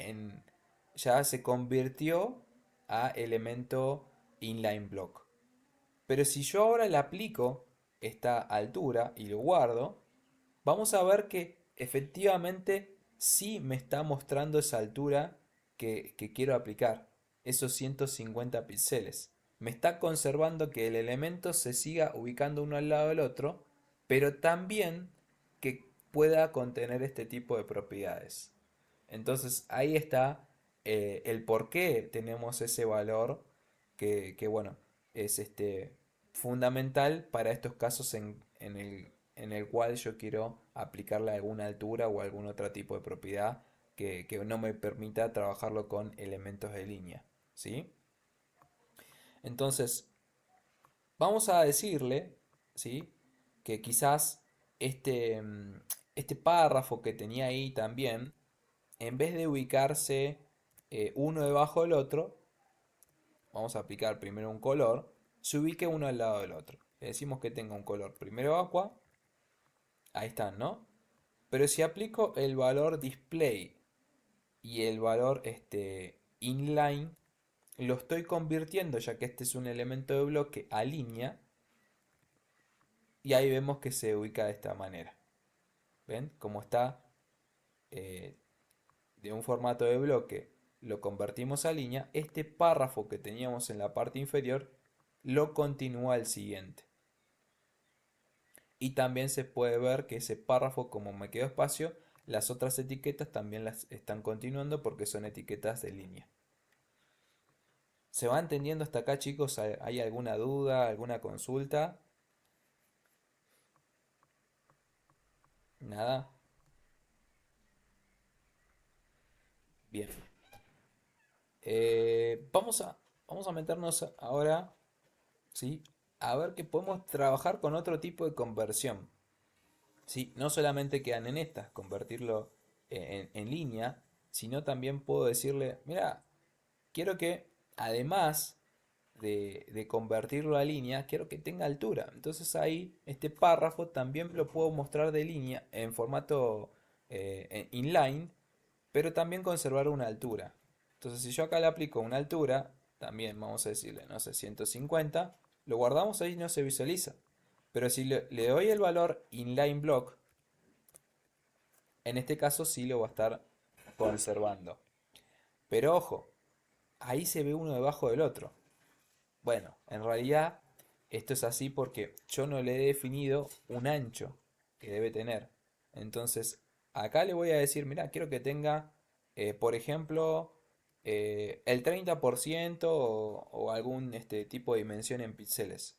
ya se convirtió a elemento inline block. Pero si yo ahora le aplico esta altura y lo guardo, vamos a ver que efectivamente sí me está mostrando esa altura que quiero aplicar, esos 150 píxeles. Me está conservando que el elemento se siga ubicando uno al lado del otro, pero también que pueda contener este tipo de propiedades. Entonces ahí está el por qué tenemos ese valor bueno, es fundamental para estos casos en el cual yo quiero aplicarle alguna altura o algún otro tipo de propiedad que no me permita trabajarlo con elementos de línea, ¿sí? Entonces, vamos a decirle, ¿sí? Que quizás este párrafo que tenía ahí también, en vez de ubicarse uno debajo del otro, vamos a aplicar primero un color, se ubique uno al lado del otro. Le decimos que tenga un color primero aqua, ahí están, ¿no? Pero si aplico el valor display y el valor inline, lo estoy convirtiendo, ya que este es un elemento de bloque, a línea, y ahí vemos que se ubica de esta manera. ¿Ven? Como está eh, de un formato de bloque, lo convertimos a línea, este párrafo que teníamos en la parte inferior lo continúa al siguiente. Y también se puede ver que ese párrafo, como me quedó espacio, las otras etiquetas también las están continuando porque son etiquetas de línea. ¿Se va entendiendo hasta acá, chicos? ¿Hay alguna duda, alguna consulta? ¿Nada? Bien. Vamos a meternos ahora, ¿sí? A ver que podemos trabajar con otro tipo de conversión. ¿Sí? No solamente quedan en estas, convertirlo en línea, sino también puedo decirle, mira, quiero que además de convertirlo a línea, quiero que tenga altura. Entonces ahí este párrafo también lo puedo mostrar de línea en formato inline, pero también conservar una altura. Entonces si yo acá le aplico una altura, también vamos a decirle, no sé, 150, lo guardamos ahí y no se visualiza. Pero si le doy el valor inline block, en este caso sí lo va a estar conservando. Pero ojo, ahí se ve uno debajo del otro. Bueno, en realidad esto es así porque yo no le he definido un ancho que debe tener. Entonces, acá le voy a decir, mira, quiero que tenga, por ejemplo, el 30% o algún tipo de dimensión en píxeles.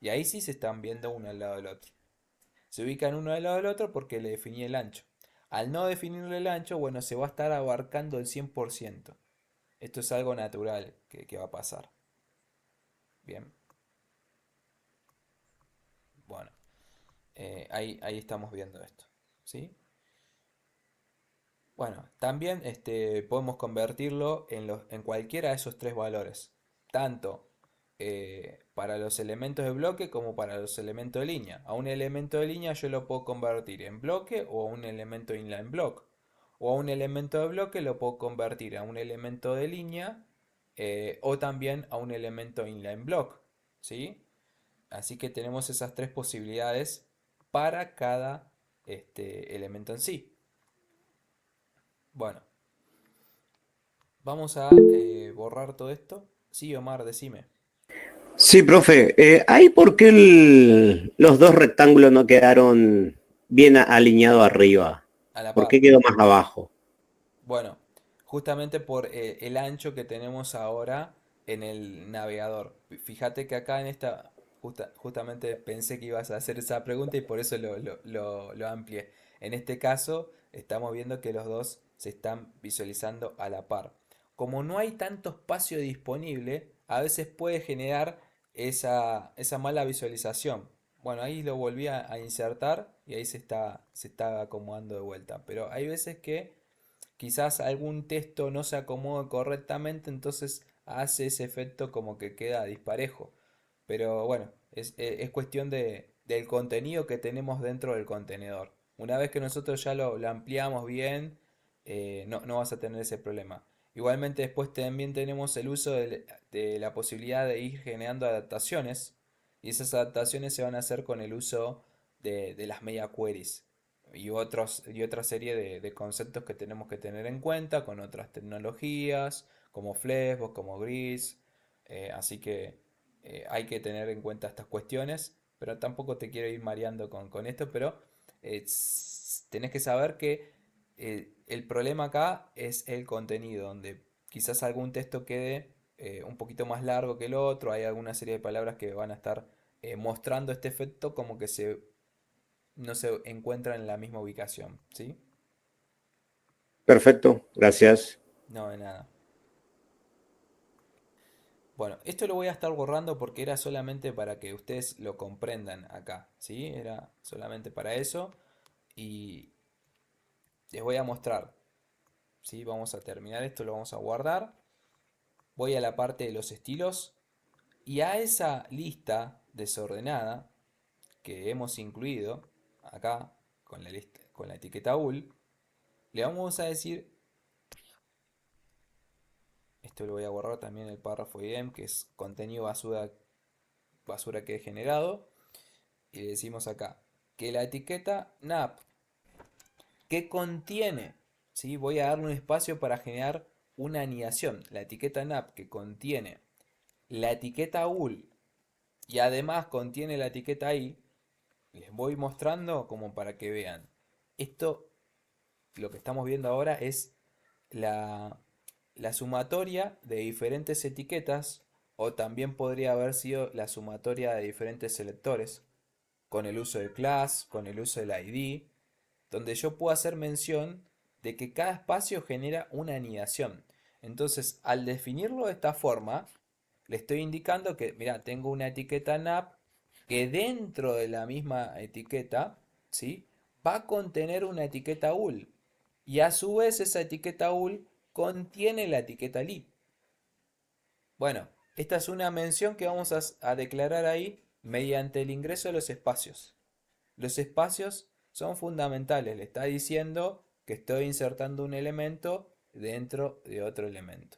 Y ahí sí se están viendo uno al lado del otro. Se ubican uno al lado del otro porque le definí el ancho. Al no definirle el ancho, bueno, se va a estar abarcando el 100%. Esto es algo natural que va a pasar. Bien, bueno, ahí estamos viendo esto. ¿Sí? Bueno, también podemos convertirlo en cualquiera de esos tres valores. Tanto para los elementos de bloque como para los elementos de línea. A un elemento de línea yo lo puedo convertir en bloque o a un elemento inline block. O a un elemento de bloque lo puedo convertir a un elemento de línea o también a un elemento inline block. ¿Sí? Así que tenemos esas tres posibilidades para cada elemento en sí. Bueno, vamos a borrar todo esto. Sí, Omar, decime. Sí, profe. ¿Ahí por qué los dos rectángulos no quedaron bien alineados arriba? a la ¿Por par. qué quedó más abajo? Bueno, justamente por el ancho que tenemos ahora en el navegador. Fíjate que acá en esta, justamente pensé que ibas a hacer esa pregunta y por eso lo amplié. En este caso, estamos viendo que los dos se están visualizando a la par. Como no hay tanto espacio disponible, a veces puede generar esa mala visualización. Bueno, ahí lo volví a insertar y ahí se está acomodando de vuelta. Pero hay veces que quizás algún texto no se acomoda correctamente, entonces hace ese efecto como que queda disparejo. Pero bueno, es cuestión del contenido que tenemos dentro del contenedor. Una vez que nosotros ya lo ampliamos bien, no vas a tener ese problema. Igualmente después también tenemos el uso de la posibilidad de ir generando adaptaciones y esas adaptaciones se van a hacer con el uso de las media queries y otra serie de conceptos que tenemos que tener en cuenta con otras tecnologías como Flexbox, como Gris. Así que hay que tener en cuenta estas cuestiones, pero tampoco te quiero ir mareando con esto, pero tenés que saber que el problema acá es el contenido, donde quizás algún texto quede un poquito más largo que el otro, hay alguna serie de palabras que van a estar mostrando este efecto como que no se encuentran en la misma ubicación, ¿sí? Perfecto, gracias. No, de nada. Bueno, esto lo voy a estar borrando porque era solamente para que ustedes lo comprendan acá, ¿sí? Era solamente para eso y les voy a mostrar, ¿sí? Vamos a terminar esto, lo vamos a guardar. Voy a la parte de los estilos y a esa lista desordenada que hemos incluido acá con la lista, con la etiqueta UL, le vamos a decir, esto lo voy a borrar también el párrafo idem, que es contenido basura que he generado. Y le decimos acá que la etiqueta NAP que contiene, ¿sí? Voy a darle un espacio para generar una anidación. La etiqueta NAP que contiene la etiqueta UL y además contiene la etiqueta I, les voy mostrando como para que vean. Esto, lo que estamos viendo ahora es la, la sumatoria de diferentes etiquetas o también podría haber sido la sumatoria de diferentes selectores con el uso de class, con el uso del ID, donde yo puedo hacer mención de que cada espacio genera una anidación. Entonces, al definirlo de esta forma, le estoy indicando que, mira, tengo una etiqueta NAP que dentro de la misma etiqueta, ¿sí? Va a contener una etiqueta UL. Y a su vez esa etiqueta UL contiene la etiqueta lib. Bueno, esta es una mención que vamos a declarar ahí mediante el ingreso de los espacios. Los espacios son fundamentales. Le está diciendo que estoy insertando un elemento dentro de otro elemento.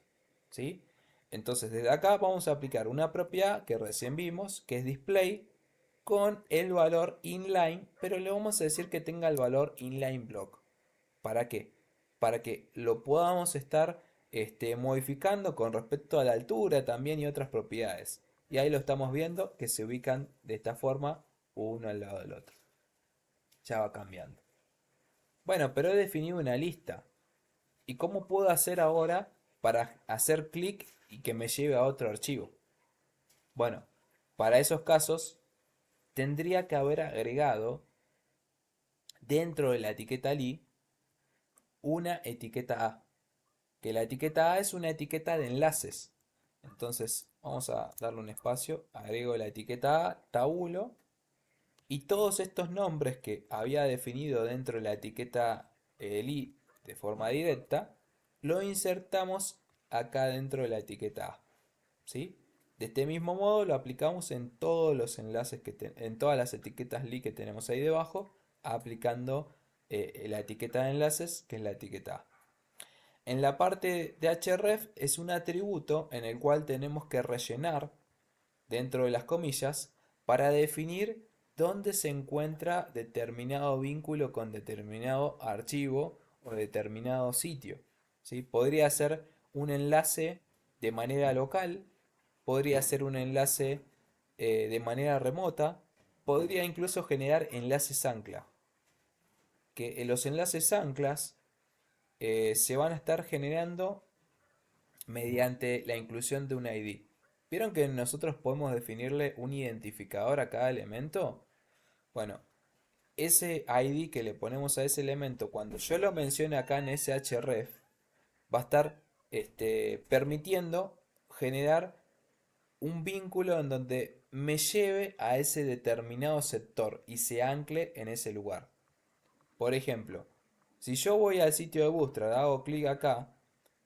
¿Sí? Entonces desde acá vamos a aplicar una propiedad que recién vimos, que es display, con el valor inline, pero le vamos a decir que tenga el valor inline block. ¿Para qué? Para que lo podamos estar modificando con respecto a la altura también y otras propiedades. Y ahí lo estamos viendo que se ubican de esta forma uno al lado del otro. Ya va cambiando. Bueno, pero he definido una lista. ¿Y cómo puedo hacer ahora para hacer clic y que me lleve a otro archivo? Bueno, para esos casos tendría que haber agregado dentro de la etiqueta li una etiqueta A. Que la etiqueta A es una etiqueta de enlaces. Entonces vamos a darle un espacio, agrego la etiqueta A, tabulo, y todos estos nombres que había definido dentro de la etiqueta li de forma directa, lo insertamos acá dentro de la etiqueta A. ¿Sí? De este mismo modo lo aplicamos en todos los enlaces en todas las etiquetas li que tenemos ahí debajo, aplicando la etiqueta de enlaces que es la etiqueta A. En la parte de href es un atributo en el cual tenemos que rellenar dentro de las comillas para definir dónde se encuentra determinado vínculo con determinado archivo o determinado sitio. ¿Sí? Podría ser un enlace de manera local, podría ser un enlace de manera remota, podría incluso generar enlaces ancla. que los enlaces anclas se van a estar generando mediante la inclusión de un ID. ¿Vieron que nosotros podemos definirle un identificador a cada elemento? Bueno, ese ID que le ponemos a ese elemento, cuando yo lo mencione acá en shref, va a estar permitiendo generar un vínculo en donde me lleve a ese determinado sector y se ancle en ese lugar. Por ejemplo, si yo voy al sitio de Bootstrap, hago clic acá,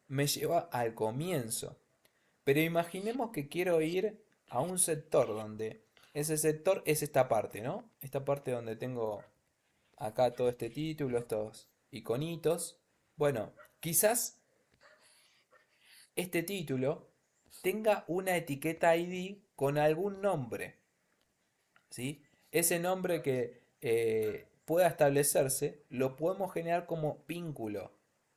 me lleva al comienzo. Pero imaginemos que quiero ir a un sector donde ese sector es esta parte, ¿no? Esta parte donde tengo acá todo este título, estos iconitos. Bueno, quizás este título tenga una etiqueta ID con algún nombre, ¿sí? Ese nombre que pueda establecerse lo podemos generar como vínculo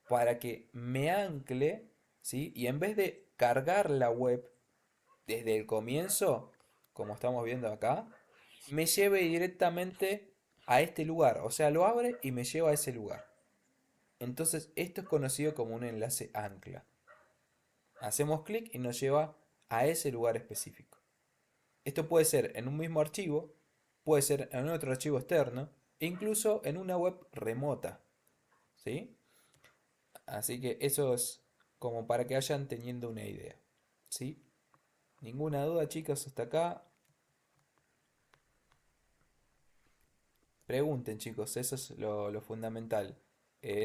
para que me ancle, ¿sí? Y en vez de cargar la web desde el comienzo, como estamos viendo acá, me lleve directamente a este lugar. O sea, lo abre y me lleva a ese lugar. Entonces, esto es conocido como un enlace ancla. Hacemos clic y nos lleva a ese lugar específico. Esto puede ser en un mismo archivo, puede ser en otro archivo externo, e incluso en una web remota. ¿Sí? Así que eso es como para que vayan teniendo una idea. ¿Sí? Ninguna duda, chicos, hasta acá. Pregunten, chicos, eso es lo fundamental.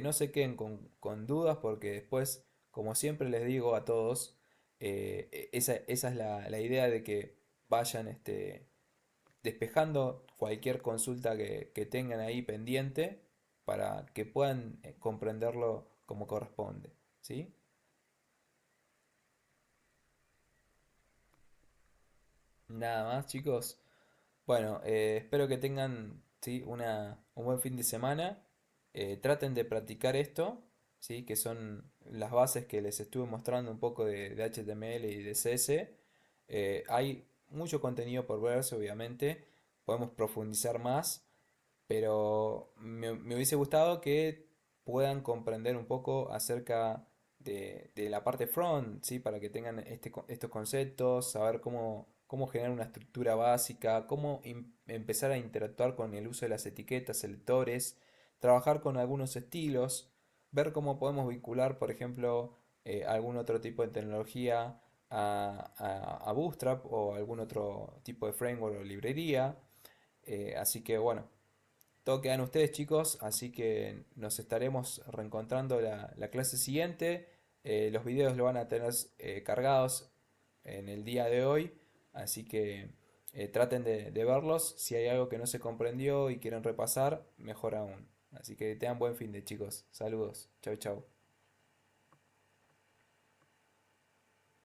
No se queden con dudas porque después, como siempre les digo a todos, esa es la idea de que vayan despejando cualquier consulta que tengan ahí pendiente para que puedan comprenderlo como corresponde. ¿Sí? Nada más, chicos. Bueno, espero que tengan, ¿sí? Un buen fin de semana. Traten de practicar esto, ¿sí? Que son las bases que les estuve mostrando un poco de HTML y de CS. Hay mucho contenido por verse, obviamente. Podemos profundizar más, pero me hubiese gustado que puedan comprender un poco acerca de la parte front, ¿sí? Para que tengan estos conceptos, saber cómo generar una estructura básica, cómo empezar a interactuar con el uso de las etiquetas, selectores, trabajar con algunos estilos, ver cómo podemos vincular, por ejemplo, algún otro tipo de tecnología a Bootstrap o algún otro tipo de framework o librería. Así que bueno, todo quedan ustedes, chicos, así que nos estaremos reencontrando la clase siguiente. Los videos lo van a tener cargados en el día de hoy, así que traten de verlos. Si hay algo que no se comprendió y quieren repasar, mejor aún. Así que tengan buen fin de, chicos. Saludos. Chau, chau.